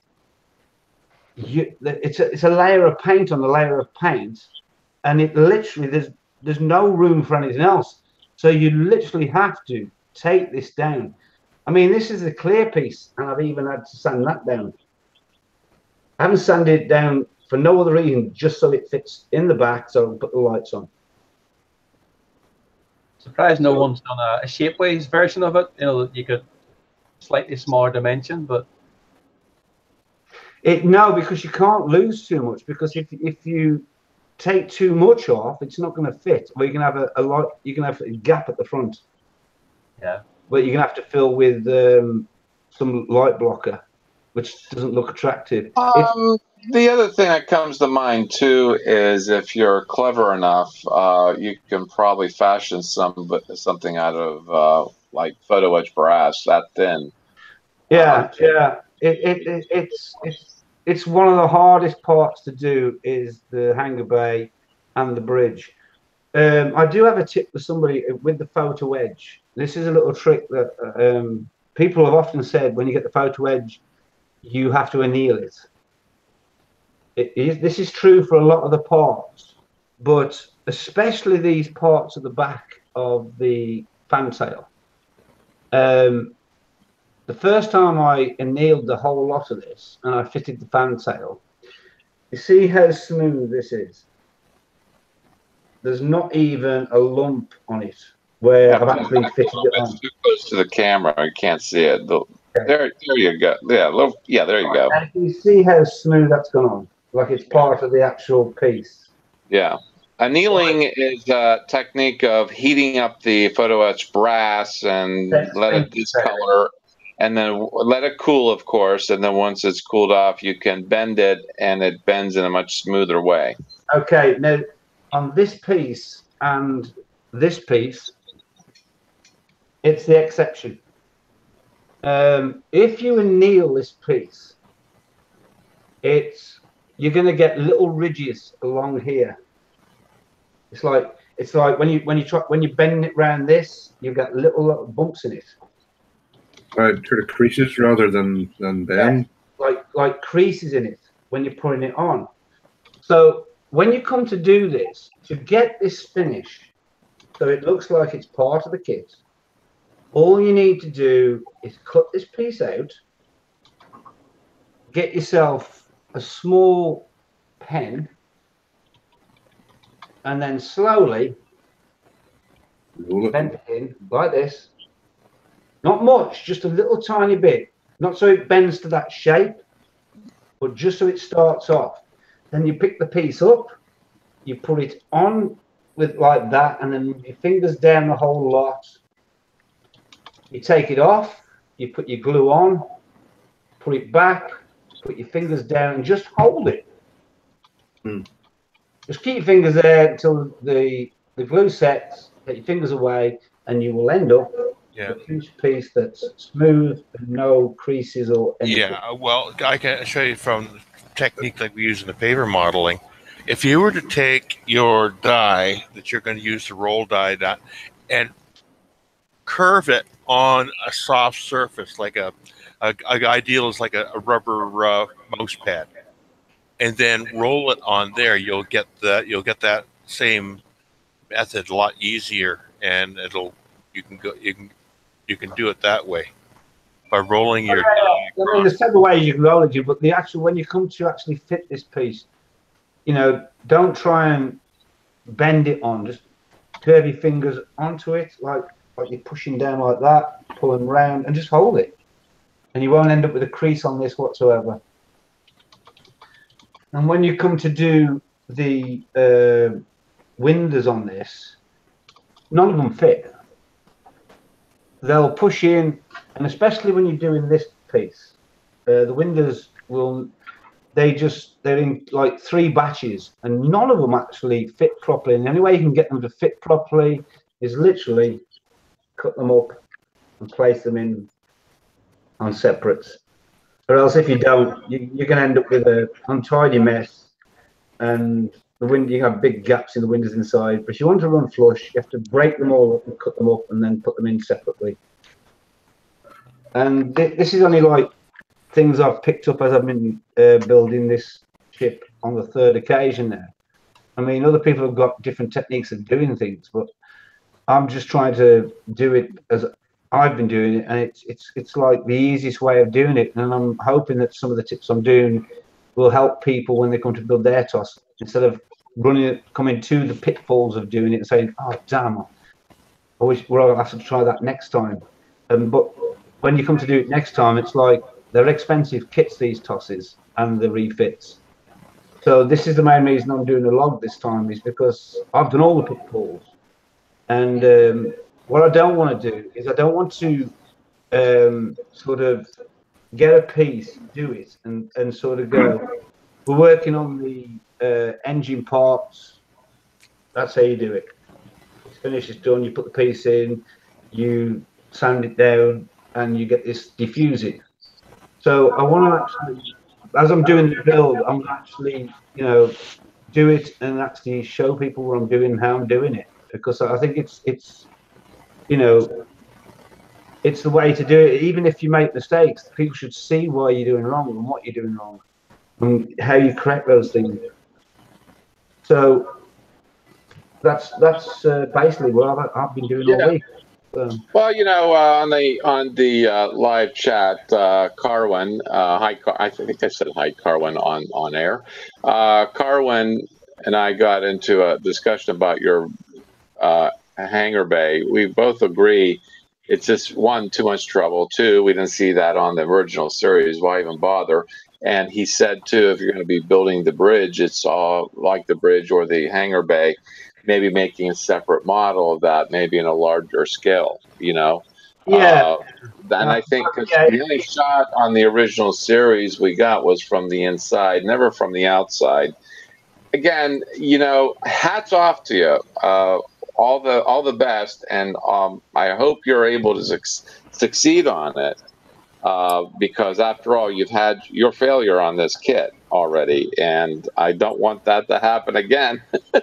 it's a layer of paint on a layer of paint, and it literally there's no room for anything else. So you literally have to take this down. I mean, this is a clear piece, and I've even had to sand that down. I haven't sanded it down for no other reason, just so it fits in the back, so I can put the lights on. Surprised no one's done a shapeways version of it. You could slightly smaller dimension, but no, because you can't lose too much. Because if you take too much off, it's not going to fit. Or you can have you can have a gap at the front. Yeah. But you're going to have to fill with some light blocker, which doesn't look attractive. The other thing that comes to mind too is if you're clever enough, you can probably fashion something out of like photo etch brass that thin. Yeah. It's one of the hardest parts to do is the hangar bay and the bridge. I do have a tip for somebody with the photo edge. This is a little trick that people have often said: when you get the photo edge, you have to anneal it. This is true for a lot of the parts, but especially these parts at the back of the fantail. The first time I annealed the whole lot of this and I fitted the fantail, you see how smooth this is? There's not even a lump on it where I've actually fitted it on. It's too close to the camera. I can't see it. There you go. Yeah, there you go. And you see how smooth that's gone on? Like it's part of the actual piece. Yeah. Annealing is a technique of heating up the photo etch brass and let it discolor, and then let it cool, of course. And then once it's cooled off, you can bend it, and it bends in a much smoother way. Okay. Now, on this piece and this piece, it's the exception. If you anneal this piece, you're going to get little ridges along here, It's like when you bend it around this, you've got little bumps in it. Sort of creases rather than bend. Yeah, like creases in it when you're putting it on. So when you come to do this, to get this finish, so it looks like it's part of the kit, all you need to do is cut this piece out, get yourself a small pen, and then slowly bend it in like this. Not much, just a little tiny bit. Not so it bends to that shape, but just so it starts off. Then you pick the piece up, you put it on with like that, and then your fingers down the whole lot. You take it off, you put your glue on, put it back, put your fingers down, and just hold it. Just keep your fingers there until the glue sets, get your fingers away, and you will end up with a finished piece that's smooth and no creases or anything. Yeah, well, I can show you from technique like we use in the paper modeling. If you were to take your die that you're going to use to roll die and curve it on a soft surface, like a ideal is like a rubber mouse pad, and then roll it on there, you'll get that same method a lot easier, and you can do it that way by rolling your. I mean, there's several ways you can roll it, but the actual when you come to actually fit this piece, don't try and bend it on. Just curve your fingers onto it, like you're pushing down like that, pulling round, and just hold it, and you won't end up with a crease on this whatsoever. And when you come to do the windows on this, none of them fit. They'll push in, and especially when you're doing this piece, the windows they're in like 3 batches, and none of them actually fit properly. And the only way you can get them to fit properly is literally cut them up and place them in on separates. Or else, if you don't, you're going to end up with an untidy mess, and you have big gaps in the windows inside. But if you want to run flush, you have to break them all up and cut them up, and then put them in separately. And this is only like things I've picked up as I've been building this ship on the 3rd occasion now. I mean, other people have got different techniques of doing things, but I'm just trying to do it as I've been doing it, and it's like the easiest way of doing it. And I'm hoping that some of the tips I'm doing will help people when they come to build their toss, instead of coming to the pitfalls of doing it and saying, "Oh damn, I wish I'll have to try that next time." But when you come to do it next time, it's like they're expensive kits, these tosses and the refits. So this is the main reason I'm doing a log this time, is because I've done all the pitfalls. And what I don't want to do is I don't want to sort of get a piece, do it, and sort of go, we're working on the engine parts. That's how you do it. It's finished, it's done. You put the piece in, you sand it down, and you get this diffusing. So I want to actually, as I'm doing the build, I'm actually, do it and actually show people what I'm doing and how I'm doing it, because I think it's the way to do it. Even if you make mistakes, people should see why you're doing wrong and what you're doing wrong and how you correct those things. So that's basically what I've been doing all week. Well, on the live chat, Carwin, I think I said hi, Carwin, on air. Carwin and I got into a discussion about your hangar bay. We both agree it's just, 1, too much trouble. 2, we didn't see that on the original series. Why even bother? And he said too, if you're going to be building the bridge, it's all like the bridge or the hangar bay, maybe making a separate model of that, maybe in a larger scale, Yeah. And I think the only shot on the original series we got was from the inside, never from the outside. Again, hats off to you. All the best, and I hope you're able to succeed on it, because after all, you've had your failure on this kit. already, and I don't want that to happen again. I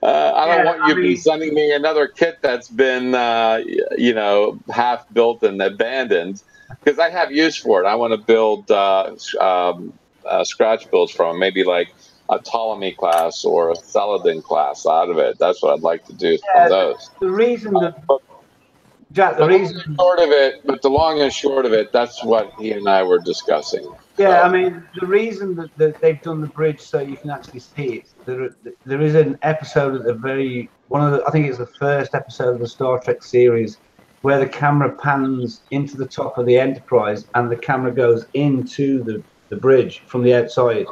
don't want you to be sending me another kit that's been, half built and abandoned, because I have use for it. I want to build scratch builds from maybe like a Ptolemy class or a Saladin class out of it. That's what I'd like to do from those. The reason that Jack, The long and short of it, that's what he and I were discussing. Yeah, I mean, the reason that they've done the bridge so you can actually see it, there is an episode at I think it's the first episode of the Star Trek series, where the camera pans into the top of the Enterprise and the camera goes into the bridge from the outside.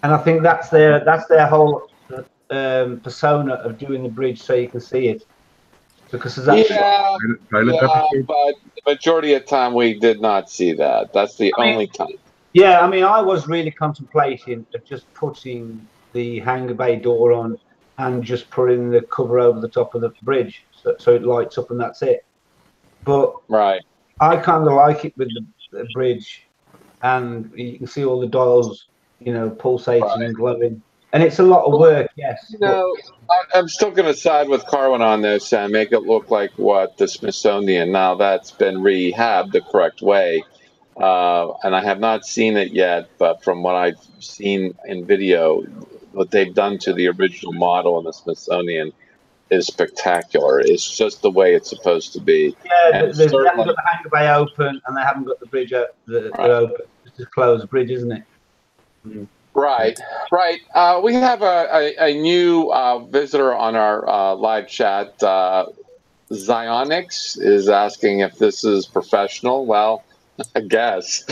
And I think that's their whole persona of doing the bridge so you can see it. Because but the majority of the time we did not see that. That's the only time. Yeah, I mean, I was really contemplating of just putting the hangar bay door on and just putting the cover over the top of the bridge so it lights up and that's it. But I kind of like it with the bridge, and you can see all the dials, pulsating and glowing. And it's a lot of work, yes. I'm still going to side with Carwin on this and make it look like the Smithsonian. Now, that's been rehabbed the correct way. And I have not seen it yet, but from what I've seen in video, what they've done to the original model in the Smithsonian is spectacular. It's just the way it's supposed to be. Yeah, they haven't got the hangar bay open, and they haven't got the bridge open. It's a closed bridge, isn't it? Mm. Right. We have a new visitor on our live chat. Zionics is asking if this is professional. Well, I guess.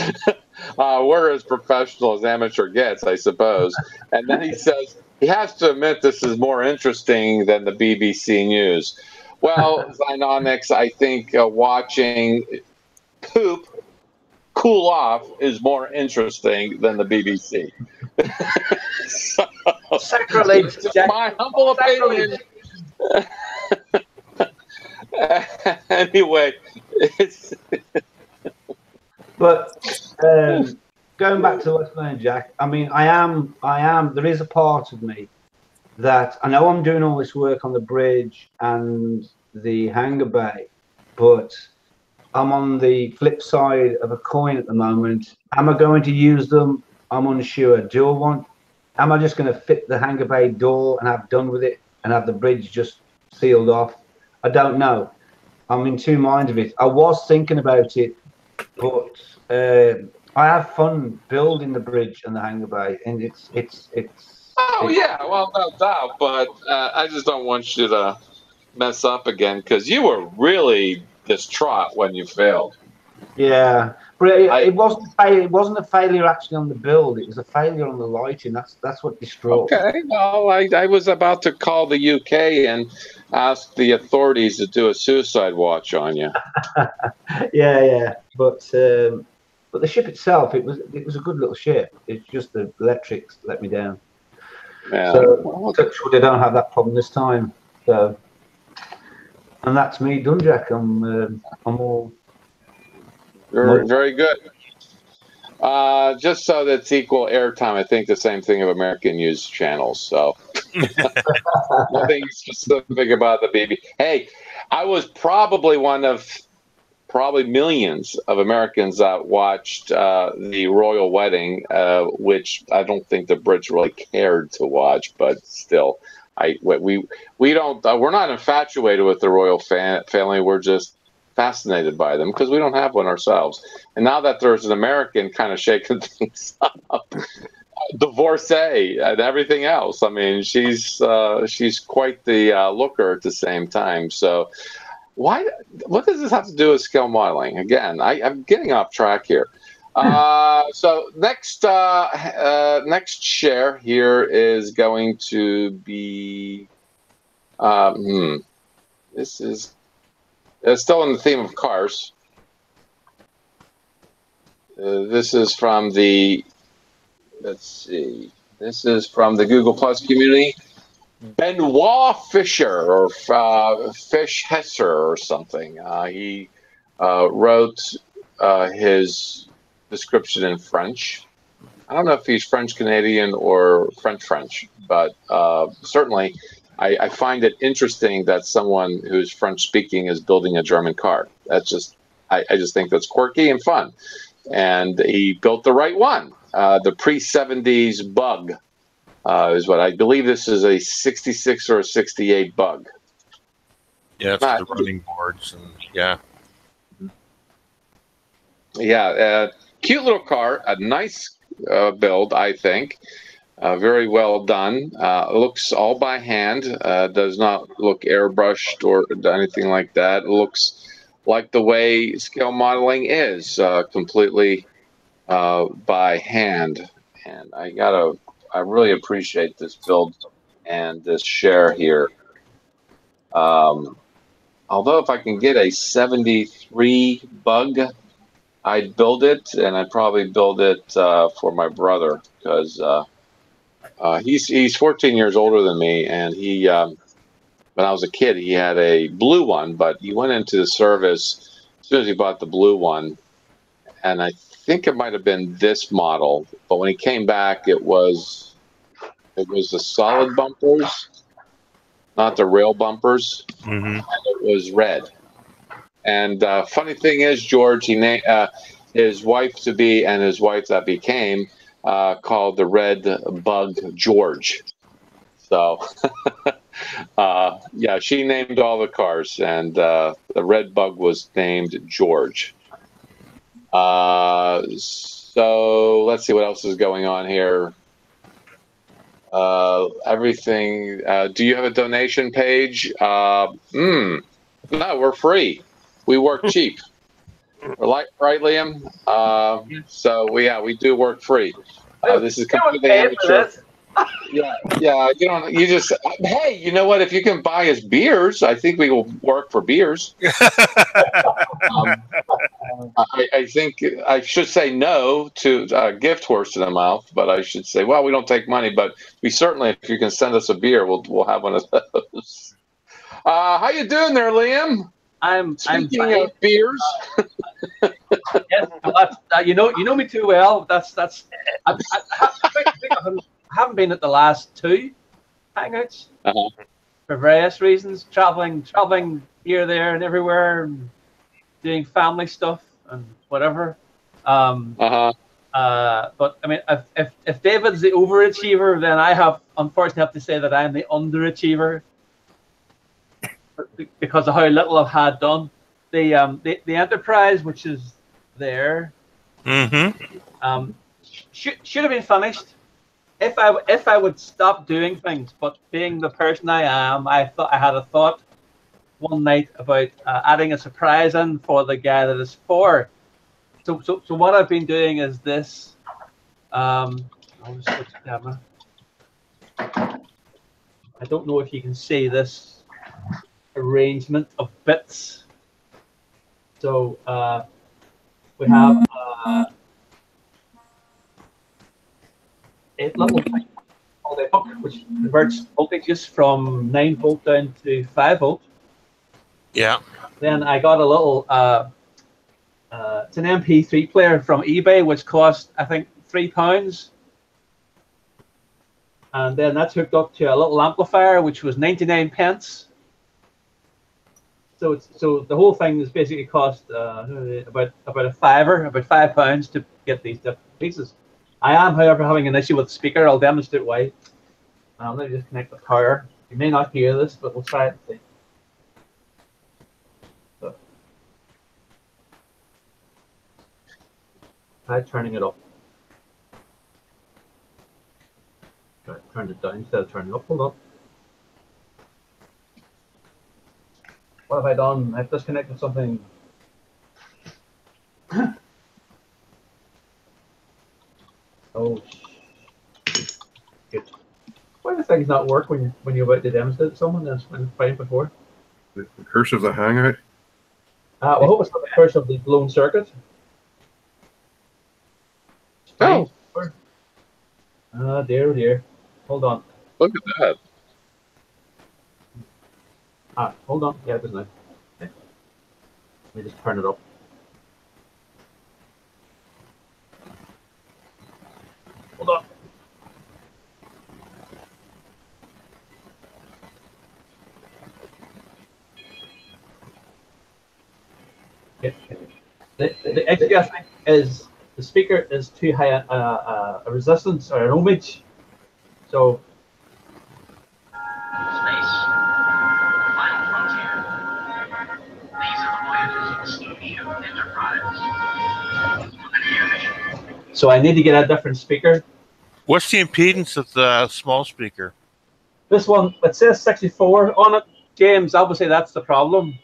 We're as professional as amateur gets, I suppose. And then he says he has to admit this is more interesting than the BBC News. Well, Zionics, I think watching poop cool off is more interesting than the BBC. Sacrilege, Jack. My humble opinion. Anyway, but going back to what's going on, Jack, I mean, I am, there is a part of me that I know I'm doing all this work on the bridge and the hangar bay, but I'm on the flip side of a coin at the moment. Am I going to use them? I'm unsure. Am I just going to fit the hangar bay door and have done with it and have the bridge just sealed off? I don't know. I'm in two minds of it. I was thinking about it, but I have fun building the bridge and the hangar bay, and it's. Yeah, well, no doubt, but I just don't want you to mess up again, because you were really distraught when you failed. Yeah, but it wasn't a failure actually on the build. It was a failure on the lighting. That's what distraught. Okay, well, I was about to call the UK and ask the authorities to do a suicide watch on you. yeah, but the ship itself, it was a good little ship. It's just the electrics let me down. Yeah. So touch wood, I don't have that problem this time. So, and that's me done, Jack. I'm all. Very good. Just so that's equal airtime, I think the same thing of American news channels. So nothing specific about the BB. Hey, I was probably one of millions of Americans that watched the royal wedding, which I don't think the Brits really cared to watch, but still, we don't. We're not infatuated with the royal family. We're just fascinated by them because we don't have one ourselves. And now that there's an American kind of shaking things up, divorcee and everything else, I mean, she's quite the looker at the same time. So what does this have to do with scale modeling? Again, I'm getting off track here. So next share here is going to be this is still in the theme of cars. This is from the Google Plus community. Benoit Fischer or Fish Hesser or something. He wrote his description in French. I don't know if he's French Canadian or French, but certainly I find it interesting that someone who's French speaking is building a German car. That's just, I just think that's quirky and fun. And he built the right one. The pre-70s Bug is what I believe. This is a 66 or a 68 Bug. Yeah, it's the running boards and yeah. Yeah, cute little car, a nice build, I think. Very well done. Looks all by hand. Does not look airbrushed or anything like that. It looks like the way scale modeling is, completely by hand. And I really appreciate this build and this share here. Although if I can get a 73 Bug, I'd build it, and I'd probably build it for my brother, because he's 14 years older than me, and he when I was a kid he had a blue one, but he went into the service as soon as he bought the blue one, and I think it might have been this model, but when he came back it was the solid bumpers, not the rail bumpers. Mm-hmm. It was red. And funny thing is, George, he named his wife to be and his wife that became called the Red Bug George. So, yeah, she named all the cars, and the Red Bug was named George. So let's see what else is going on here. Everything. Do you have a donation page? No, we're free. We work cheap. Right, Liam? So we do work free. This is completely amateur. Yeah. You just, hey, you know what? If you can buy us beers, I think we will work for beers. I think I should say no to gift horse to the mouth, but I should say, well, we don't take money, but we certainly, if you can send us a beer, we'll have one of those. How you doing there, Liam? Speaking of beers. Yes, you know me too well. I haven't been at the last two Hangouts for various reasons. Traveling here, there, and everywhere, and doing family stuff and whatever. But I mean, if David's the overachiever, then I unfortunately have to say that I'm the underachiever, because of how little I've had done. The Enterprise, which is there, should have been finished if I would stop doing things. But being the person I am, I had a thought one night about adding a surprise in for the guy that is for. So what I've been doing is this. I'll just switch the camera. I don't know if you can see this arrangement of bits. So we have 8 little hook, which converts voltages from 9 volt down to 5 volt. Yeah. Then I got a little it's an MP3 player from eBay, which cost I think £3. And then that's hooked up to a little amplifier, which was 99 pence. So the whole thing is basically cost about a fiver, about £5 to get these different pieces. I am, however, having an issue with the speaker. I'll demonstrate why. Let me just connect the power. You may not hear this, but we'll try it and see. So, try turning it up. Try turn it down instead of turning it up. Hold on. What have I done? I've disconnected something. Oh, good. Why do things not work when you're about to demonstrate to someone that's been fine before? The curse of the Hangout. Well, I hope it's not the curse of the blown circuit. Oh. Dear, dear. Hold on. Look at that. Hold on. Yeah, it is nice. Okay. Let me just turn it up. The issue, I think, is the speaker is too high a resistance or an ohmage. So. Space. Final frontier. These are the voyages of the Studio Enterprise. So I need to get a different speaker. What's the impedance of the small speaker? This one, it says 64 on it, James. Obviously, that's the problem.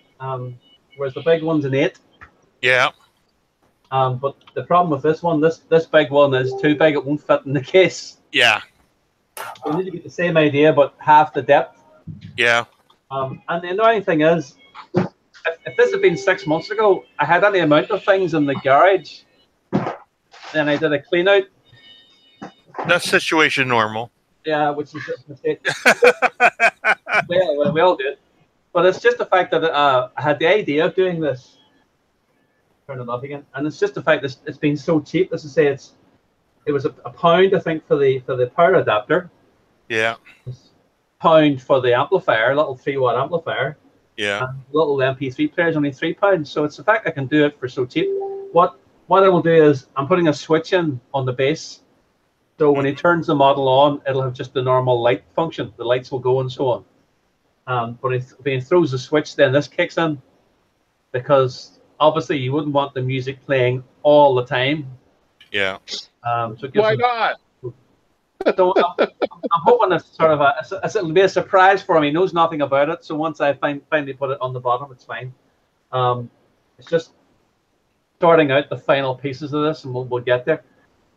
Whereas the big one's an 8. Yeah. But the problem with this one, this big one is too big. It won't fit in the case. Yeah. We need to get the same idea, but half the depth. Yeah. And the annoying thing is, if this had been 6 months ago, I had any amount of things in the garage. Then I did a clean out. That's situation normal. Yeah, which is just a mistake. we all did. But it's just the fact that I had the idea of doing this. Turn it off again. And it's just the fact that it's been so cheap. As I say, it was a pound, I think, for the power adapter. Yeah. £1 for the amplifier, little 3-watt amplifier. Yeah. And little MP3 player is only £3. So it's the fact I can do it for so cheap. What I will do is I'm putting a switch in on the bass. So when he turns the model on, it'll have just the normal light function. The lights will go and so on. But if he throws the switch, then this kicks in. Because obviously you wouldn't want the music playing all the time. Yeah. So why not? So I'm hoping it's sort of it'll be a surprise for him. He knows nothing about it. So once I finally put it on the bottom, it's fine. It's just sorting out the final pieces of this, and we'll get there.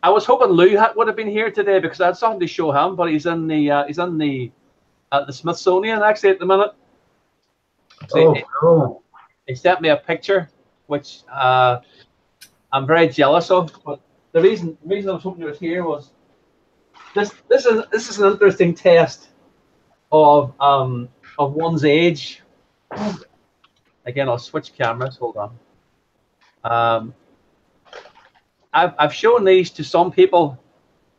I was hoping Lou would have been here today because I had something to show him, but he's in the Smithsonian actually at the minute. So he sent me a picture, which I'm very jealous of. But the reason I was hoping he was here was this is an interesting test of one's age. Again, I'll switch cameras. Hold on. I've shown these to some people,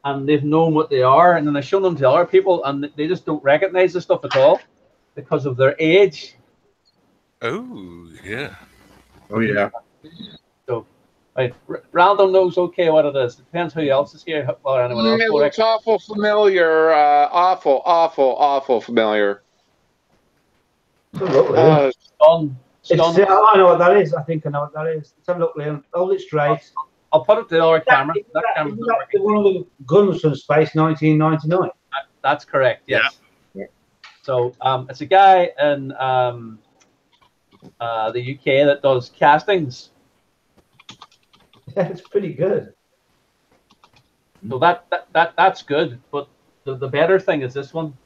and they've known what they are, and then I've shown them to other people, and they just don't recognize the stuff at all because of their age. Oh yeah. Oh yeah. So, right, Randall knows okay what it is. Depends who else is here or anyone else. It looks awful familiar. Awful familiar. So lovely. I know what that is. I think I know what that is. Let's have a look, Liam. Hold it straight. I'll put it to the other camera. That one of the guns from space, 1999. That's correct. Yes. Yeah. So it's a guy in the UK that does castings. Yeah, it's pretty good. So that's good. But the better thing is this one.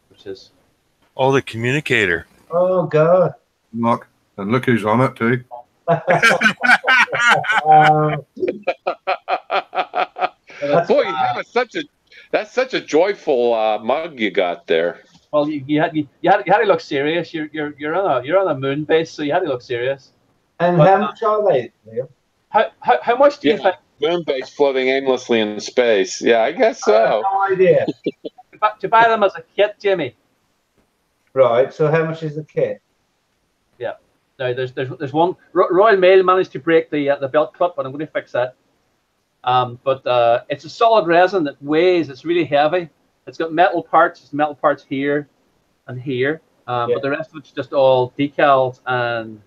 Which is the communicator. Oh God! Look, and look who's on it too. Boy, you have that's such a joyful mug you got there. Well, you had to look serious. You're on a moon base, so you had to look serious. And how much are they, Liam? How much do you think? Moon base floating aimlessly in space. Yeah, I guess so. I have no idea. To buy them as a kit, Jimmy. Right. So how much is the kit? Yeah. No, there's one. Royal Mail managed to break the belt clip, but I'm going to fix that. But it's a solid resin that weighs. It's really heavy. It's got metal parts. It's metal parts here and here. But the rest of it's just all decals and.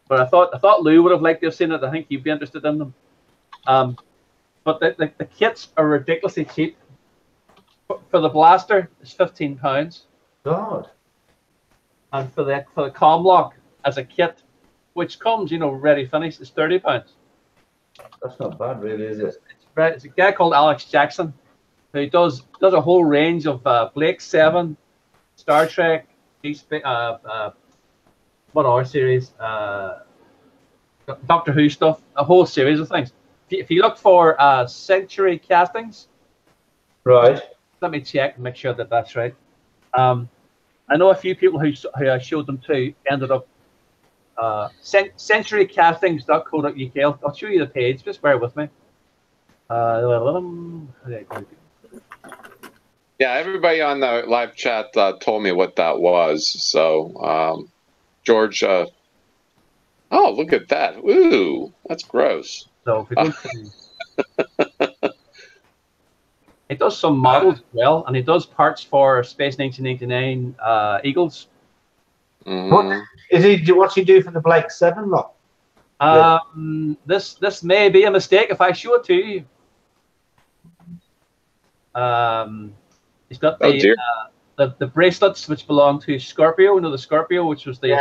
But I thought Lou would have liked to have seen it. I think you'd be interested in them. But the kits are ridiculously cheap. For the blaster, it's £15. God. And for the comm lock as a kit, which comes ready finished, is £30. That's not bad, really, is it? It's a guy called Alex Jackson who does a whole range of Blake 7, Star Trek, what other series, Doctor Who stuff, a whole series of things. If you look for Century Castings, right? Let me check and make sure that that's right. I know a few people who I showed them to ended up centurycastings.co.uk. I'll show you the page. Just bear with me. Yeah, everybody on the live chat told me what that was. So, George, oh, look at that. Ooh, that's gross. So if we go to, it does some models as well, and it does parts for Space 1989 Eagles. What is he? What's he do for the Blake 7 lot? This may be a mistake if I show it to you. He's got the bracelets which belong to Scorpio. You know the Scorpio, which was the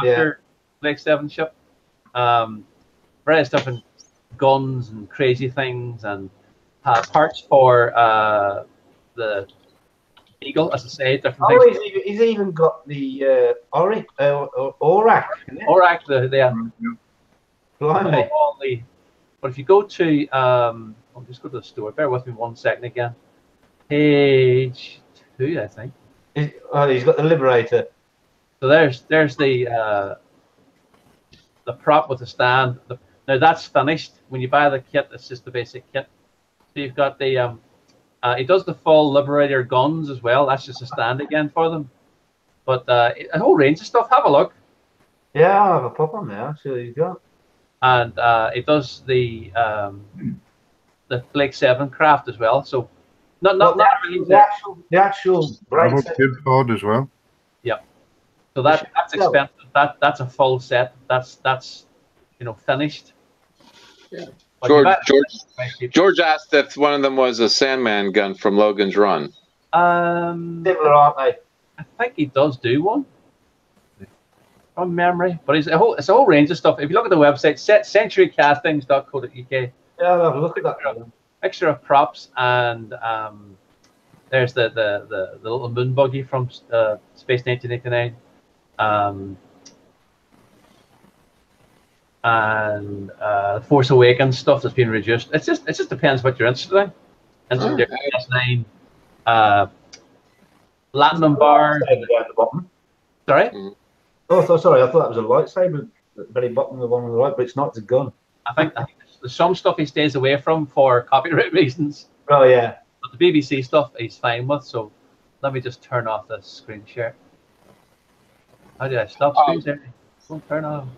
after Blake 7 ship. Various different guns and crazy things, and parts for the Eagle, as I say, different things. He's even got the Oric, Orac. Orac, but if you go to, I'll just go to the store. Bear with me 1 second again. Page 2, I think. He's got the Liberator. So there's the prop with the stand. Now that's finished. When you buy the kit, it's just the basic kit. So you've got the he does the full Liberator guns as well. That's just a stand again for them. But a whole range of stuff. Have a look. Yeah, I'll have a pop on there. See what you got. And it does the Blake 7 craft as well. So not really the actual Bravo kid pod as well. Yep. So that's expensive. That's a full set. That's finished. Yeah. George asked if one of them was a Sandman gun from Logan's Run. Similar, aren't they? I think he does do one from memory, but it's a whole range of stuff. If you look at the website, centurycastings.co.uk, yeah, I'll have a look at that. Mixture of props, and there's the little moon buggy from Space 1989. And Force Awakens stuff that's been reduced. It just depends what you're interested in. And so there's S9 platinum bars. Down the bottom. Sorry? Oh, sorry. I thought that was a lightsaber at the very bottom, the one on the right, but it's not. It's a gun. I think there's some stuff he stays away from for copyright reasons. Oh yeah. But the BBC stuff he's fine with. So let me just turn off the screen share. How did I stop screen sharing? Don't turn off.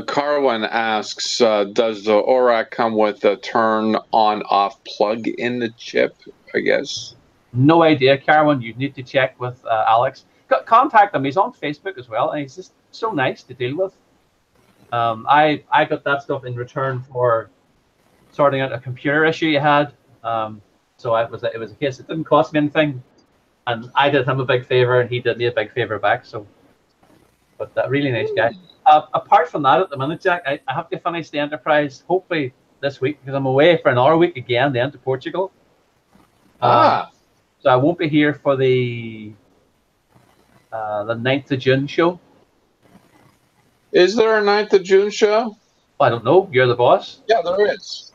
Carwin asks, does the ORAC come with a turn on off plug in the chip, I guess? No idea, Carwin. You need to check with Alex. Contact him. He's on Facebook as well, and he's just so nice to deal with. I got that stuff in return for sorting out a computer issue you had. So it was a case. It didn't cost me anything, and I did him a big favor, and he did me a big favor back. So. But that really nice guy. Apart from that, at the minute, Jack, I have to finish the Enterprise hopefully this week because I'm away for another week again, then to Portugal. So I won't be here for the 9th of June show. Is there a 9th of June show? I don't know. You're the boss. Yeah, there is.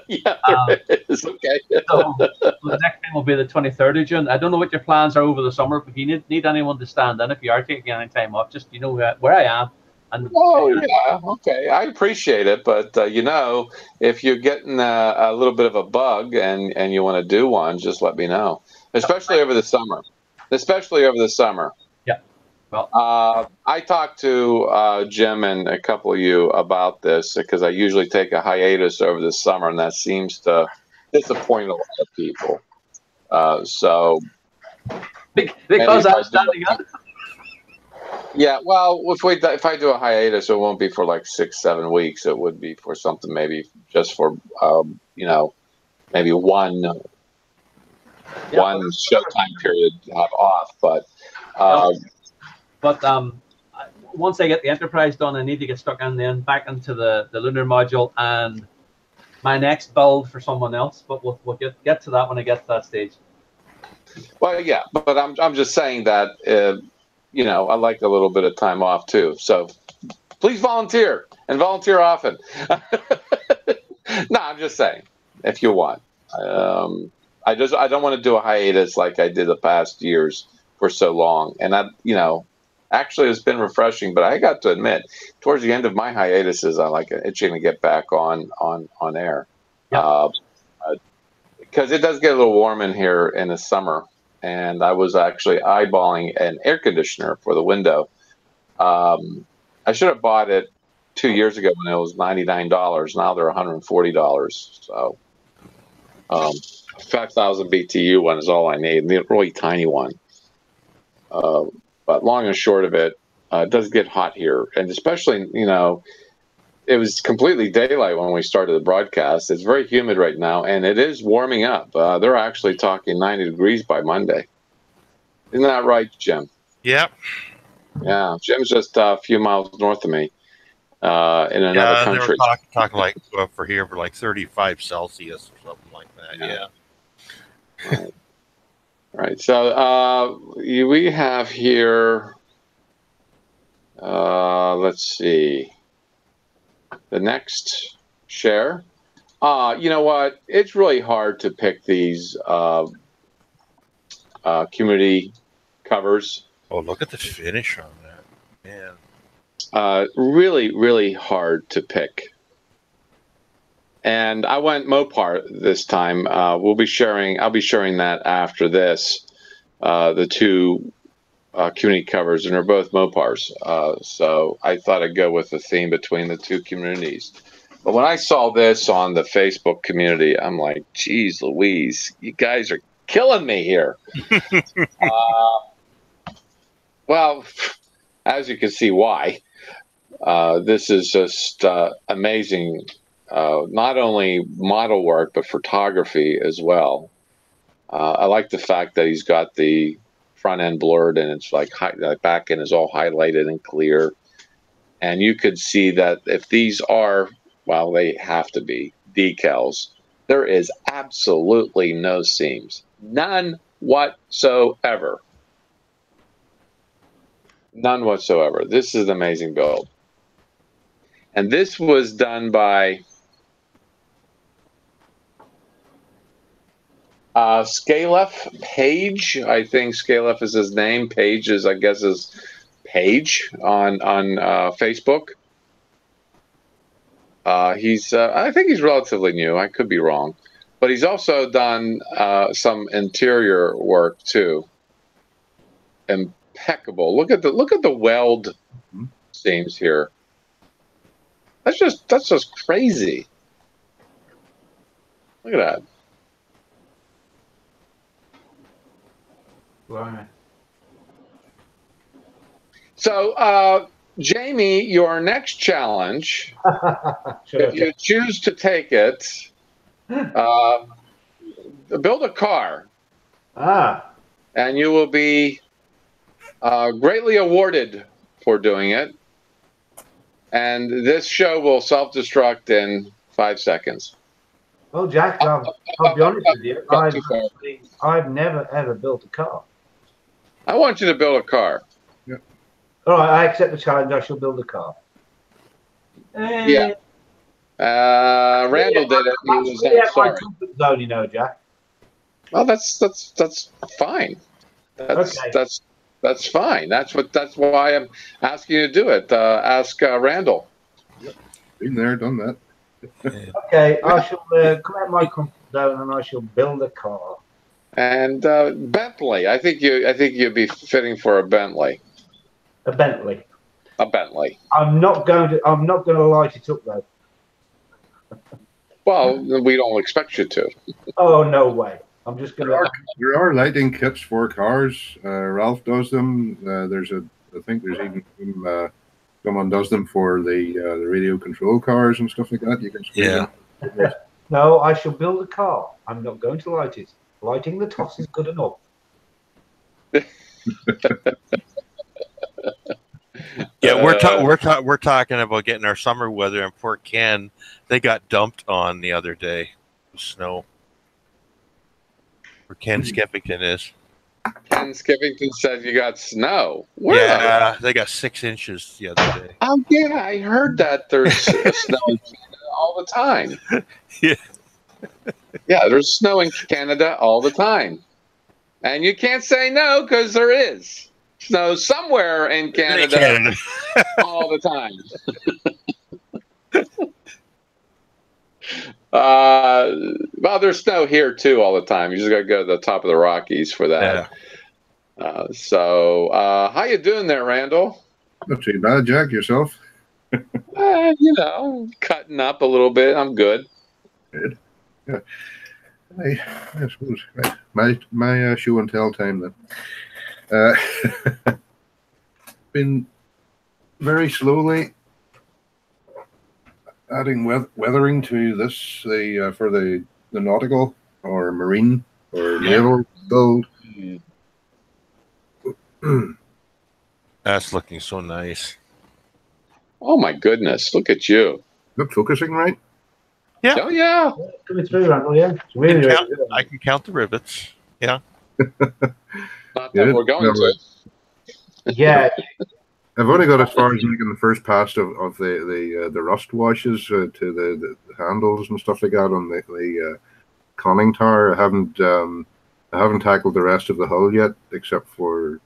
Yeah, there is. Okay. So the next time will be the 23rd of June. I don't know what your plans are over the summer, but if you need anyone to stand in, if you are taking any time off, just where I am. And yeah, okay. I appreciate it, but if you're getting a little bit of a bug and you want to do one, just let me know. Especially over the summer. Yeah. Well, I talked to Jim and a couple of you about this because I usually take a hiatus over the summer, and that seems to disappoint a lot of people. Because I was standing up. Yeah, well, if I do a hiatus, it won't be for like 6-7 weeks. It would be for something maybe just for maybe one showtime period to have off. But once I get the Enterprise done, I need to get stuck in then back into the lunar module and my next build for someone else. But we'll get to that when I get to that stage. Well, yeah, but I'm just saying that I like a little bit of time off too. So please volunteer and volunteer often. No, I'm just saying if you want. I don't want to do a hiatus like I did the past years for so long, and actually it's been refreshing. But I got to admit, towards the end of my hiatuses, I like itching to get back on air. Yeah. because it does get a little warm in here in the summer, and I was actually eyeballing an air conditioner for the window. I should have bought it 2 years ago when it was $99. Now they're $140. So 5,000 BTU one is all I need. The really tiny one. But long and short of it, it does get hot here, and especially, you know, it was completely daylight when we started the broadcast. It's very humid right now, and it is warming up. They're actually talking 90 degrees by Monday. Isn't that right, Jim? Yep. Yeah, Jim's just a few miles north of me in another country. They were talking like for here for like 35 Celsius or something like that. Yeah. Right. So we have here, let's see, the next share. You know what? It's really hard to pick these community covers. Oh, look at the finish on that, man. Really, really hard to pick. And I went Mopar this time. I'll be sharing that after this. The two community covers, and they're both Mopars. So I thought I'd go with the theme between the two communities. But when I saw this on the Facebook community, I'm like, geez Louise, you guys are killing me here. Well, as you can see why. This is just amazing. Not only model work, but photography as well. I like the fact that he's got the front end blurred, and it's like the back end is all highlighted and clear. And you could see that if these are, well, they have to be decals, there is absolutely no seams. None whatsoever. None whatsoever. This is an amazing build. And this was done by Scalef Page. I think Scalef is his name. Page is, I guess, his page on Facebook. I think he's relatively new. I could be wrong, but he's also done some interior work too. Impeccable. Look at the weld seams here. That's just crazy. Look at that. Right. So, Jamie, your next challenge, if you choose to take it, build a car. And you will be greatly awarded for doing it. And this show will self-destruct in 5 seconds. Well, Jack, I'll be honest with you. I've never, ever built a car. I want you to build a car. Yeah. All right, I accept the challenge. I shall build a car. Yeah. Randall did it. He was my comfort zone, you know, Jack. Well, that's fine. That's fine. That's why I'm asking you to do it. Ask Randall. Yep. Been there, done that. Okay, I shall come out my comfort zone and I shall build a car. And Bentley. I think you'd be fitting for a Bentley. A Bentley. A Bentley. I'm not going to light it up though. Well, we don't expect you to. Oh, no way. I'm just going to. There are lighting kits for cars. Ralph does them. I think there's even someone does them for the radio control cars and stuff like that. You can. Yeah. No, I shall build a car. I'm not going to light it. Lighting the toss is good enough. Yeah, we're talking about getting our summer weather in Port Ken. They got dumped on the other day. Snow. Where Ken Skeffington is. Ken Skeffington said you got snow. Yeah, they got 6 inches the other day. Oh yeah, I heard that there's snow in Canada all the time. Yeah. Yeah, there's snow in Canada all the time. And you can't say no because there is snow somewhere in Canada all the time. Well, there's snow here too all the time. You just got to go to the top of the Rockies for that. Yeah. How you doing there, Randall? Not too bad, Jack. Yourself? Cutting up a little bit. I'm good. Good. Yeah. I suppose my show and tell time then. Been very slowly adding weathering to this for the nautical or marine or naval build. That's looking so nice. Oh my goodness! Look at you. Look, focusing right. Yeah. Oh yeah. Coming through, Randall, yeah. It's really, really good. I can count the rivets. Yeah. Not that we're going to. Yeah. I've only got as far as making the first pass of the rust washes to the handles and stuff like that on the conning tower. I haven't tackled the rest of the hull yet, except for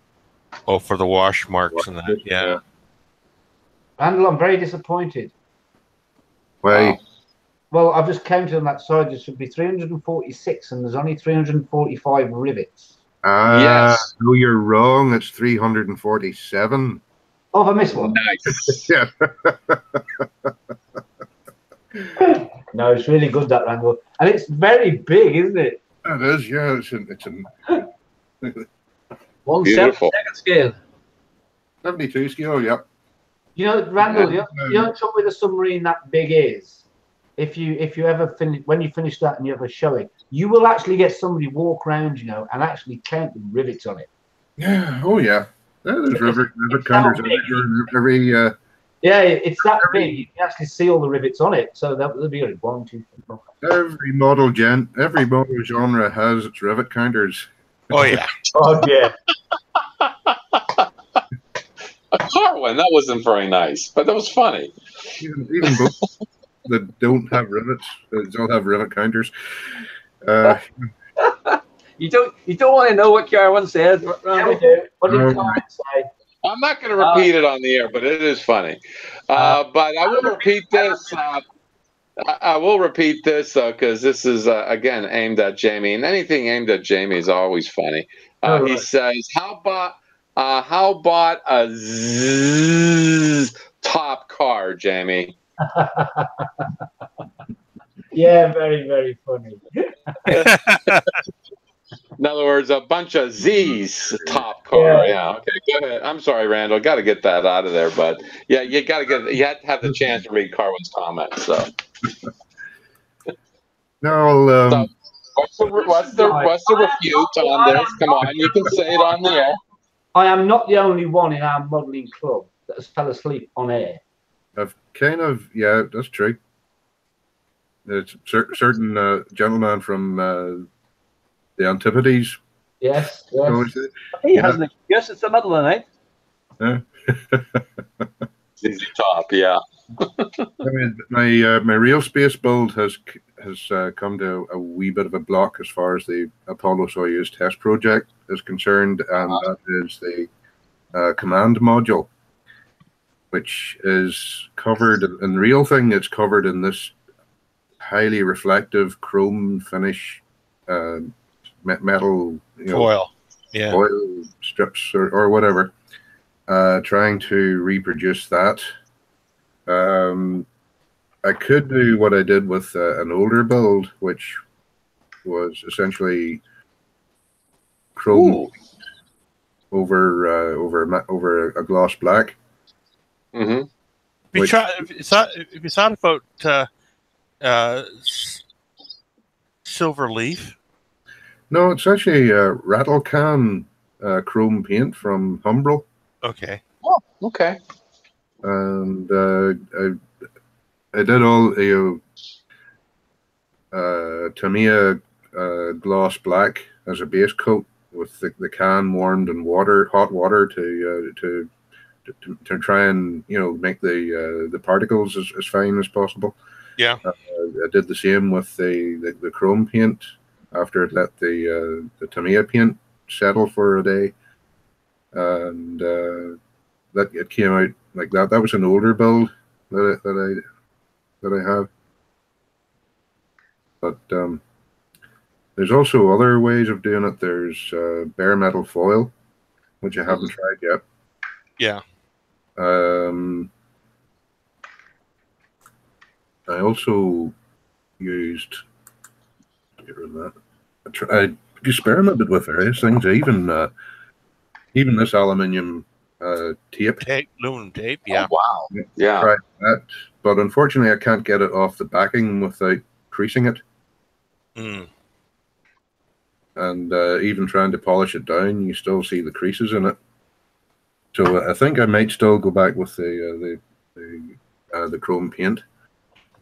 for the wash marks and that. Yeah. Randall, I'm very disappointed. Why? Wow. Well, I've just counted on that side. There should be 346, and there's only 345 rivets. Yes. No, you're wrong. It's 347. Oh, have I missed one? Nice. Yeah. No, it's really good, that, Randall. And it's very big, isn't it? It is, yeah. It's 1/7 Beautiful. scale. 72 scale, yep. You know, Randall, you know the trouble with a submarine that big is, if you ever finish, when you finish that and you ever show it, you will actually get somebody walk around, and actually count the rivets on it. Yeah. Oh, yeah. There's rivet counters every yeah, it's that big. You can actually see all the rivets on it. So that would be good. 1, 2, 3, 4. every model genre has its rivet counters. Oh yeah. Oh yeah. A car one. That wasn't very nice, but that was funny. Even boats that don't have rivets, they don't have rivet counters. You don't want to know what Carwin said. Yeah, we do. What did Carwin say? I'm not going to repeat it on the air, but it is funny. But I will repeat this. I will repeat this because this is again aimed at Jamie, and anything aimed at Jamie is always funny. He says, "How about a top car, Jamie?" Yeah, very, very funny. In other words, a bunch of Z's top car. Yeah. Okay. Go ahead. I'm sorry, Randall. Got to get that out of there, but yeah, you got to get. You had to have the chance to read Carwin's comments. So. No. So what's the refute on this? Come on, you can say it on the air. I am not the only one in our modelling club that has fell asleep on air. I've yeah, that's true. It's certain gentleman from the Antipodes. Yes. He hasn't excuse. It's the middle of the night. Yeah. He's top, yeah. I mean, my real space build has come to a wee bit of a block as far as the Apollo-Soyuz test project is concerned, and that is the command module, which is covered in the real thing. It's covered in this highly reflective chrome finish, metal, foil, foil strips or whatever. Trying to reproduce that. I could do what I did with an older build, which was essentially chrome over a gloss black. Mm-hmm. If you thought about silver leaf? No, it's actually rattle can chrome paint from Humbrol. Okay. Oh, okay. And I did all Tamiya gloss black as a base coat with the can warmed in hot water to try and make the particles as fine as possible. Yeah. I did the same with the chrome paint after it let the Tamiya paint settle for a day, and that it came out like that. That was an older build that I have. But there's also other ways of doing it. There's bare metal foil, which I haven't tried yet. Yeah. I also used, get rid of that. I experimented with various things. Even this aluminium tape. Aluminum tape, yeah. Oh, wow. Yeah. Tried that, but unfortunately, I can't get it off the backing without creasing it. Mm. And even trying to polish it down, you still see the creases in it. So I think I might still go back with the chrome paint.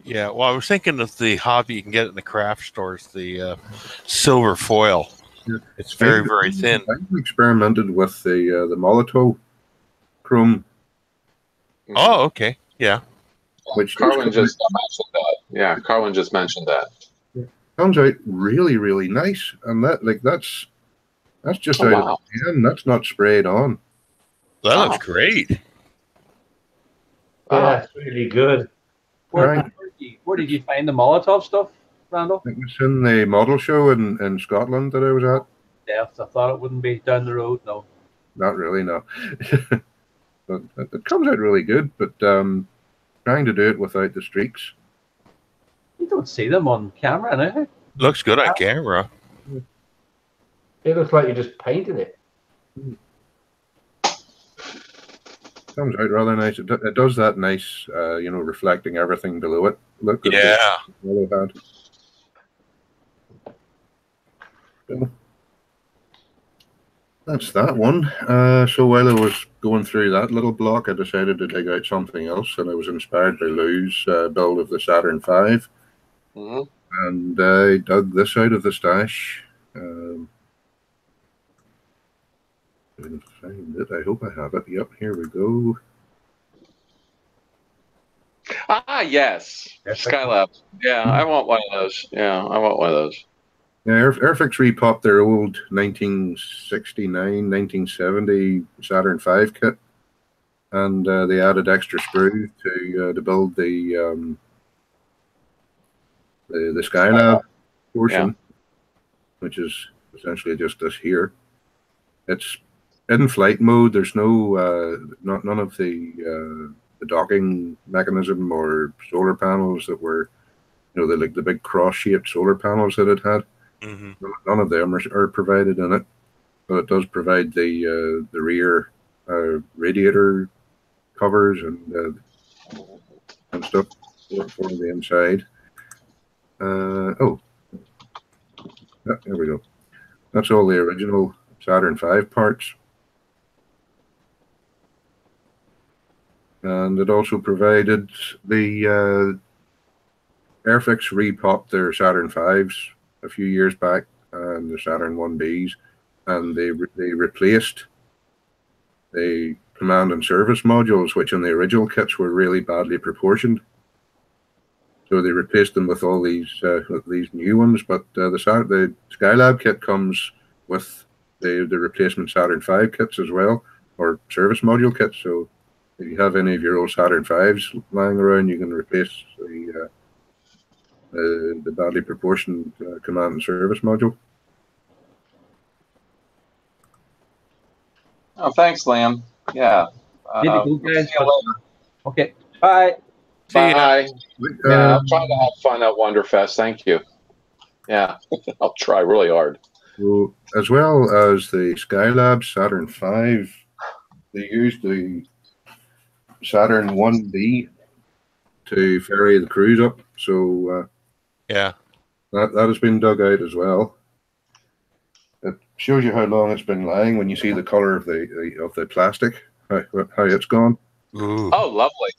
Yeah, well, I was thinking of the hobby you can get it in the craft stores, the silver foil. Yeah. It's very, very thin. I've experimented with the Molotov chrome. Oh, okay. Yeah. Which Carwin just mentioned that. Yeah, Carwin just mentioned that. Comes out really, really nice, and that's just out of the can. That's not sprayed on. That looks great. Yeah, it's really good. Where did you find the Molotov stuff, Randall? It was in the model show in Scotland that I was at. Yeah, I thought it wouldn't be down the road. No. Not really, no. But it comes out really good, but trying to do it without the streaks. You don't see them on camera, no? Looks good on camera. It looks like you just painted it. Comes out rather nice. It does that nice, reflecting everything below it. Look. Yeah. So that's that one. So while I was going through that little block, I decided to dig out something else, and I was inspired by Lou's build of the Saturn V. And I dug this out of the stash. Find it. I hope I have it. Yep, here we go. Ah, yes. Skylab. Yeah, I want one of those. Yeah, I want one of those. Yeah, Airfix repopped their old 1969, 1970 Saturn V kit, and they added extra screws to build the Skylab portion, which is essentially just this here. It's in flight mode. There's no none of the docking mechanism or solar panels that were, the big cross-shaped solar panels that it had. Mm-hmm. None of them are provided in it, but it does provide the rear radiator covers and stuff for the inside. There we go. That's all the original Saturn V parts. And it also provided the Airfix repopped their Saturn Vs a few years back, and the Saturn 1Bs, and they replaced the command and service modules, which in the original kits were really badly proportioned. So they replaced them with all these new ones. But the Skylab kit comes with the replacement Saturn V kits as well, or service module kits. So if you have any of your old Saturn Vs lying around, you can replace the badly proportioned command and service module. Oh, thanks, Liam. Yeah. Okay. Bye. Bye. Yeah, I'll try to have fun at Wonderfest. Thank you. Yeah, I'll try really hard. So, as well as the Skylab Saturn V, they used the Saturn 1B to ferry the crews up. So yeah, that has been dug out as well. It shows you how long it's been lying when you see the color of the plastic, how it's gone. Ooh. Oh, lovely.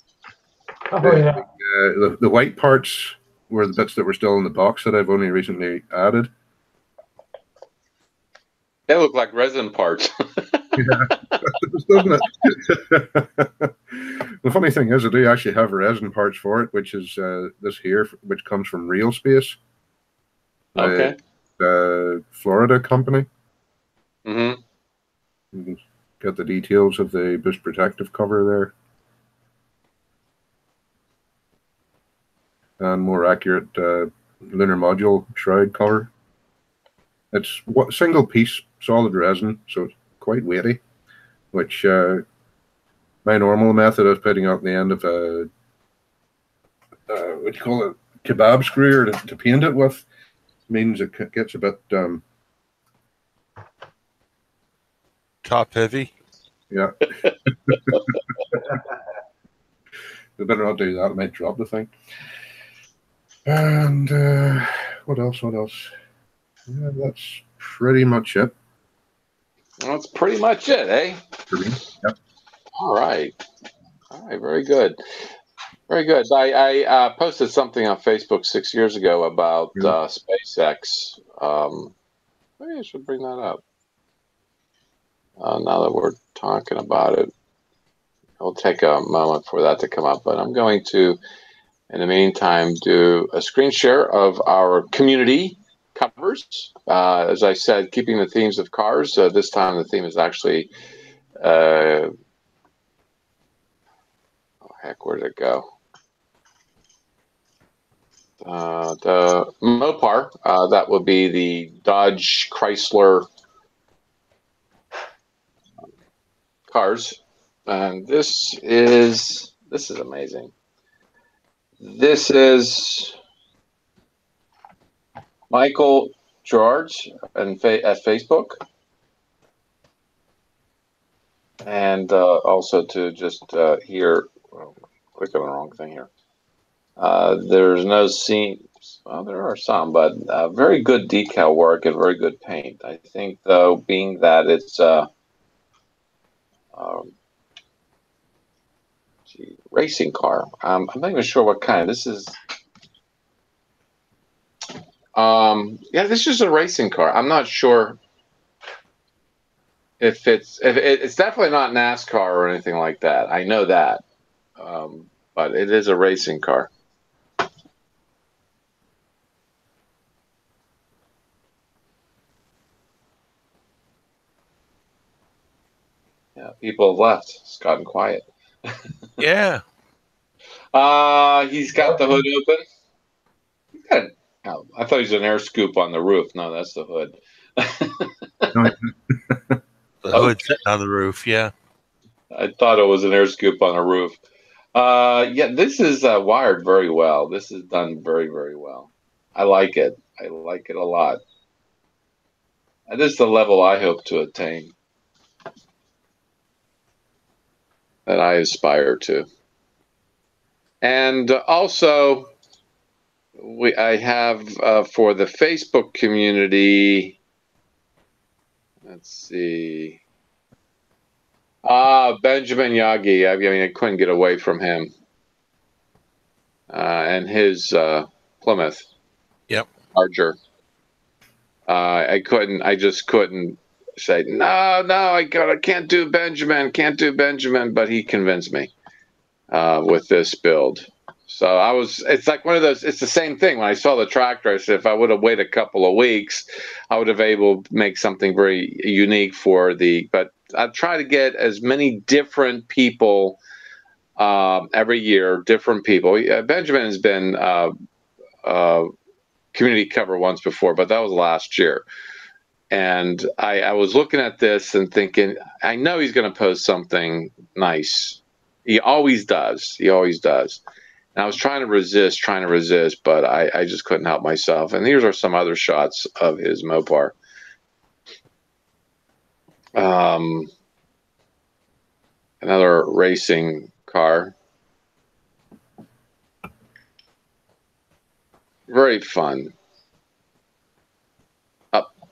The white parts were the bits that were still in the box that I've only recently added. They look like resin parts. Yeah, doesn't it? The funny thing is, I do actually have resin parts for it, which is this here, which comes from Real Space. Okay. Florida company. Mm-hmm. You can get the details of the boost protective cover there. And more accurate lunar module shroud cover. It's single piece solid resin, so it's quite weighty, which my normal method of putting up the end of a what do you call it, kebab screw to paint it with means it gets a bit top heavy. Yeah. We better not do that. It might drop the thing. And what else? What else? Yeah, that's pretty much it. That's pretty much it, eh? For me. Yep. All right. All right. Very good. Very good. I posted something on Facebook 6 years ago about SpaceX. Maybe I should bring that up. Now that we're talking about it, it'll take a moment for that to come up. But I'm going to, in the meantime, do a screen share of our community covers. As I said, keeping the themes of cars. This time the theme is actually, oh heck, where did it go? The Mopar, that would be the Dodge Chrysler cars. And this is amazing. This is Michael George at Facebook. And also to just here, click on the wrong thing here. There's no seams. Well, there are some, but very good decal work and very good paint. I think, though, being that it's racing car. I'm not even sure what kind. This is. Yeah, this is a racing car. I'm not sure if it's definitely not NASCAR or anything like that. I know that, but it is a racing car. Yeah, people have left. It's gotten quiet. Yeah. He's got the hood open. He's got. Oh, I thought he was an air scoop on the roof. No, that's the hood. The hood sitting on the roof. Yeah. I thought it was an air scoop on a roof. Yeah, this is wired very well. This is done very, very well. I like it. I like it a lot. And this is the level I hope to attain, that I aspire to. And also, I have for the Facebook community, let's see. Benjamin Yagi. I mean, I couldn't get away from him. And his Plymouth. Yep. Charger. I just couldn't say, no, I can't do Benjamin, but he convinced me with this build. So it's like one of those, it's the same thing. When I saw the tractor, I said, if I would have waited a couple of weeks, I would have able to make something very unique but I try to get as many different people every year, different people. Benjamin has been community cover once before, but that was last year. And I was looking at this and thinking, I know he's going to post something nice. He always does. And I was trying to resist, but I just couldn't help myself. And these are some other shots of his Mopar. Another racing car. Very fun.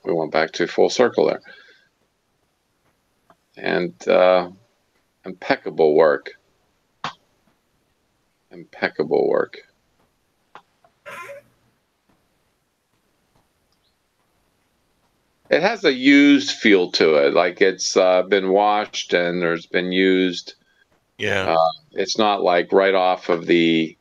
We went back to full circle there. And impeccable work. Impeccable work. It has a used feel to it, like it's been washed and there's been used. Yeah. It's not like right off of the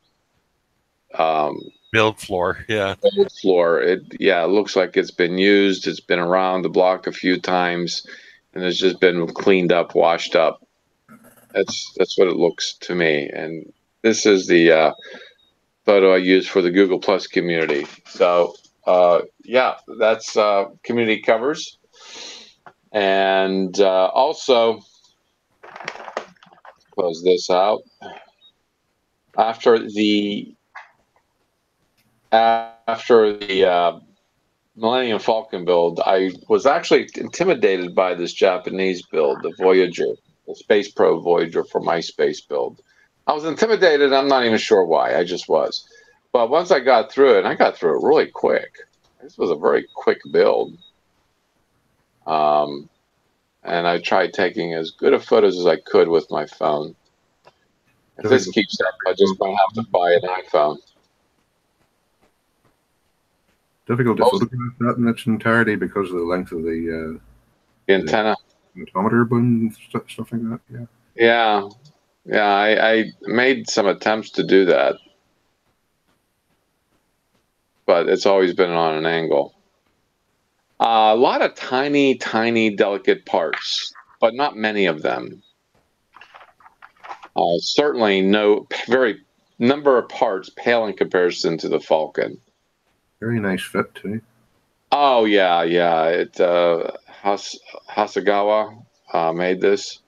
build floor. Yeah. Build floor. It looks like it's been used. It's been around the block a few times, and it's just been cleaned up, washed up. That's what it looks to me. And this is the photo I use for the Google Plus community. So yeah, that's community covers. And also, close this out. After the Millennium Falcon build, I was actually intimidated by this Japanese build, the Voyager, the Space Probe Voyager for my space build. I was intimidated. I'm not even sure why. I just was. But once I got through it, and I got through it really quick. This was a very quick build. And I tried taking as good of photos as I could with my phone. If this keeps up, I just might have to buy an iPhone. Difficult to photograph that in its entirety because of the length of the antenna, photometer and stuff like that. Yeah. Yeah, yeah. I made some attempts to do that, but it's always been on an angle. A lot of tiny, tiny, delicate parts, but not many of them. Certainly no very number of parts pale in comparison to the Falcon. Very nice fit too. Oh yeah, yeah. It Hasegawa made this.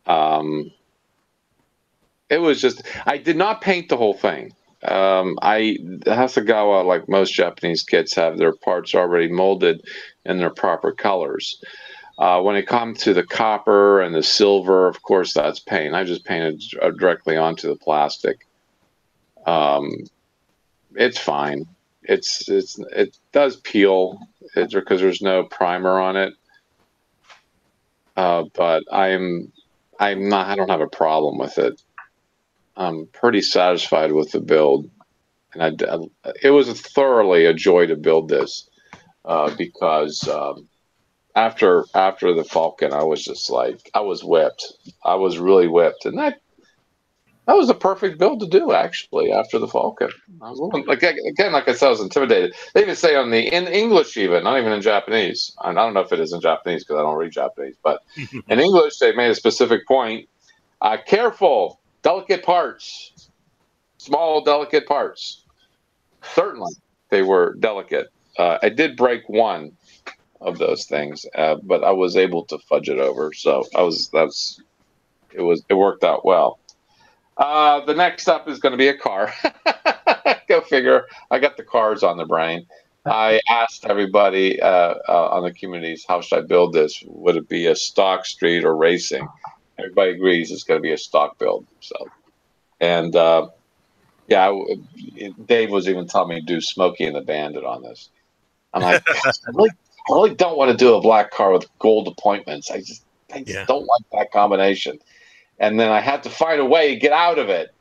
It was just I did not paint the whole thing. Hasegawa, like most Japanese kits, have their parts already molded in their proper colors. When it comes to the copper and the silver, of course, that's paint. I just painted directly onto the plastic. It's fine. It does peel because there's no primer on it. But I don't have a problem with it. I'm pretty satisfied with the build, and it was thoroughly a joy to build this because after the Falcon, I was just like I was whipped. I was really whipped, and that was a perfect build to do actually. After the Falcon, I was a little, like I said, I was intimidated. They even say in English, even not even in Japanese. I don't know if it is in Japanese because I don't read Japanese, but in English they made a specific point. Careful, delicate parts, small delicate parts. Certainly, they were delicate. I did break one of those things, but I was able to fudge it over. So it worked out well. The next up is going to be a car. Go figure. I got the cars on the brain. I asked everybody on the communities, how should I build this? Would it be a stock, street, or racing? Everybody agrees it's going to be a stock build. So, and yeah, Dave was even telling me to do Smokey and the Bandit on this. I'm like, I really don't want to do a black car with gold appointments. I just don't like that combination. And then I had to find a way to get out of it.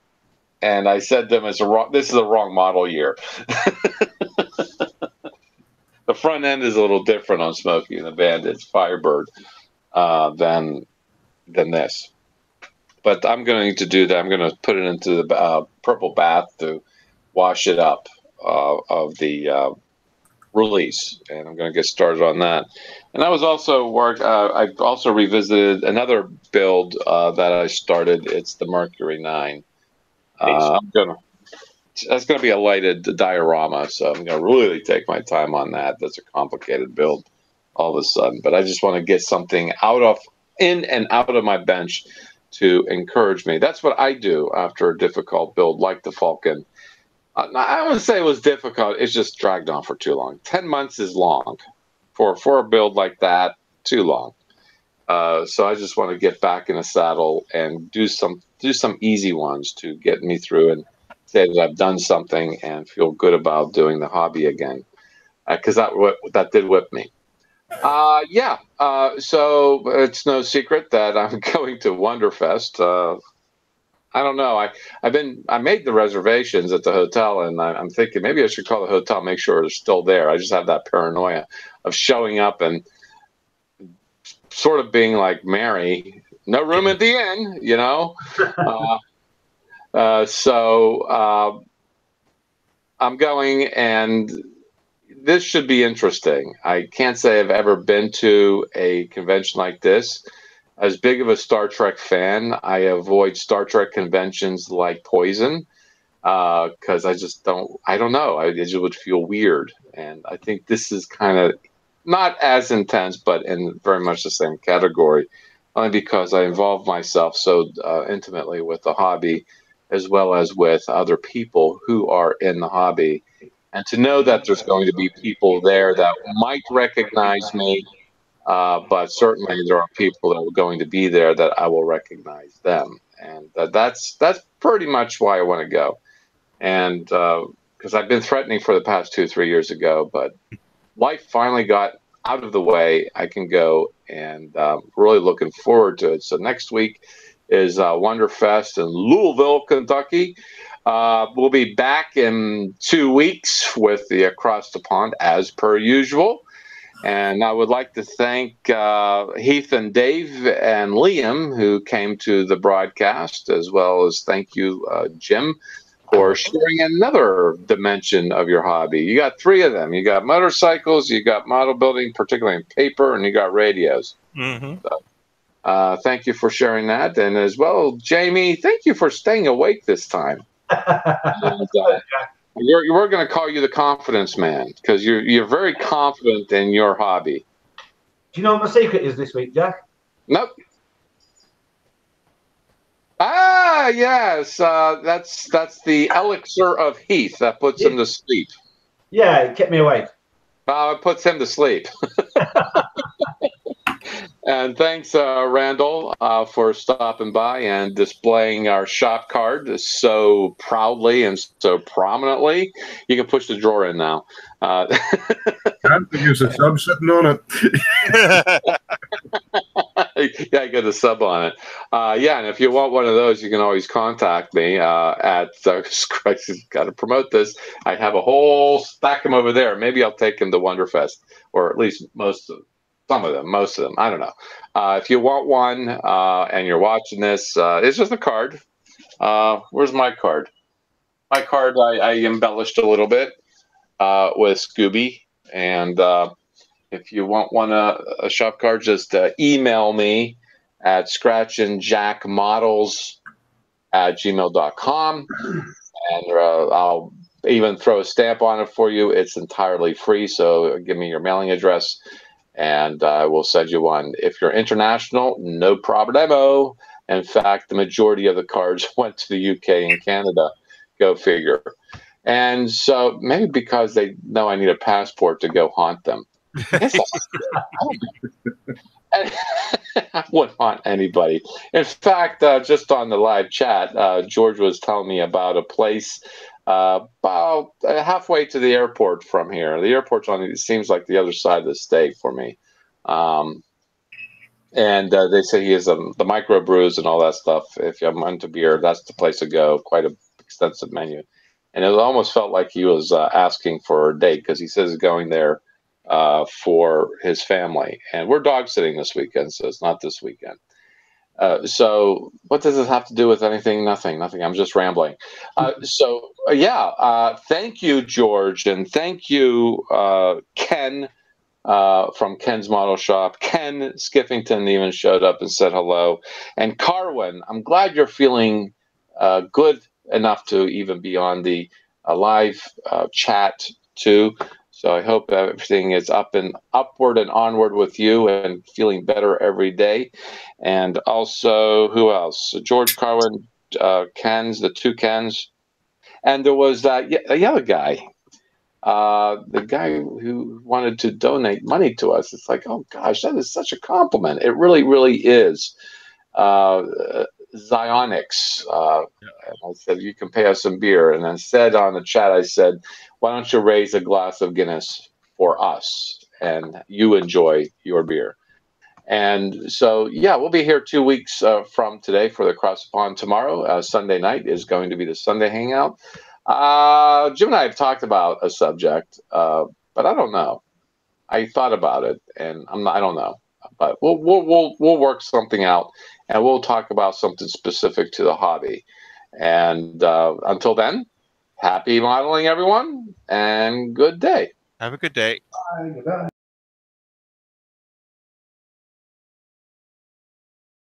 And I said to them, this is a wrong model year. The front end is a little different on Smokey and the Bandit's Firebird than this. But I'm going to do that. I'm going to put it into the purple bath to wash it up of the release, and I'm going to get started on that. And I was also I also revisited another build that I started. It's the Mercury 9. That's going to be a lighted diorama, so I'm going to really take my time on that. That's a complicated build all of a sudden, but I just want to get something in and out of my bench to encourage me. That's what I do after a difficult build like the Falcon. I wouldn't say it was difficult. It's just dragged on for too long. 10 months is long for a build like that. Too long. So I just want to get back in a saddle and do some easy ones to get me through and say that I've done something and feel good about doing the hobby again. Because that did whip me. Yeah. So it's no secret that I'm going to Wonderfest. I don't know. I made the reservations at the hotel, and I'm thinking maybe I should call the hotel, make sure it's still there. I just have that paranoia of showing up and sort of being like Mary, no room at the inn, you know. So I'm going, and this should be interesting. I can't say I've ever been to a convention like this. As big of a Star Trek fan, I avoid Star Trek conventions like poison. because I don't know. It just would feel weird. And I think this is kind of not as intense, but in very much the same category, only because I involve myself so intimately with the hobby, as well as with other people who are in the hobby. And to know that there's going to be people there that might recognize me, but certainly there are people that are going to be there that I will recognize them. And that's pretty much why I want to go. And because I've been threatening for the past 2-3 years ago, but life finally got out of the way. I can go, and really looking forward to it. So next week is Wonderfest in Louisville, Kentucky. We'll be back in 2 weeks with the Across the Pond as per usual. And I would like to thank Heath and Dave and Liam, who came to the broadcast, as well as thank you, Jim, for sharing another dimension of your hobby. You got 3 of them. You got motorcycles, you got model building, particularly in paper, and you got radios. Mm-hmm. So, thank you for sharing that. And as well, Jamie, thank you for staying awake this time. And, we're going to call you the confidence man, because you're very confident in your hobby. Do you know what my secret is this week, Jack? Nope. Ah, yes. That's the elixir of Heath that puts him to sleep. Yeah, it kept me awake. It puts him to sleep. And thanks, Randall, for stopping by and displaying our shop card so proudly and so prominently. You can push the drawer in now. I think there's a sub sitting on it. Yeah, I got a sub on it. Yeah, and if you want one of those, you can always contact me at got to promote this. I have a whole stack of them over there. Maybe I'll take them to Wonderfest, or at least most of them. Most of them. I don't know. If you want one and you're watching this, it's just a card. Where's my card? My card I embellished a little bit with Scooby. And if you want one a shop card, just email me at scratchandjackmodels@gmail.com, and I'll even throw a stamp on it for you. It's entirely free, so give me your mailing address, and I will send you one. If you're international, no problemo. In fact, the majority of the cards went to the UK and Canada. Go figure. And so maybe because they know I need a passport to go haunt them. I wouldn't haunt anybody. In fact, just on the live chat, George was telling me about a place about halfway to the airport from here. The airport's on, it seems like the other side of the state for me. And they say he has the microbrews and all that stuff. If I'm into beer, that's the place to go. Quite an extensive menu. And it almost felt like he was asking for a date, because he says he's going there for his family. And we're dog sitting this weekend, so it's not this weekend. So what does this have to do with anything? Nothing. I'm just rambling. Thank you, George, and thank you, Ken, from Ken's Model Shop. Ken Skiffington even showed up and said hello. And Carwin, I'm glad you're feeling good enough to even be on the live chat too. So I hope everything is upward and onward with you and feeling better every day. And also, who else? George Carwin, Kens, the 2 Kens. And there was the other guy, the guy who wanted to donate money to us. It's like, oh gosh, that is such a compliment. It really, really is. Zionics. And I said, you can pay us some beer. And then said on the chat, I said, why don't you raise a glass of Guinness for us and you enjoy your beer? And so, yeah, we'll be here 2 weeks from today for the Across the Pond tomorrow. Sunday night is going to be the Sunday Hangout. Jim and I have talked about a subject, but I don't know. I thought about it, and I don't know. But we'll work something out, and we'll talk about something specific to the hobby. And until then, happy modeling, everyone, and good day. Have a good day. Bye. Goodbye.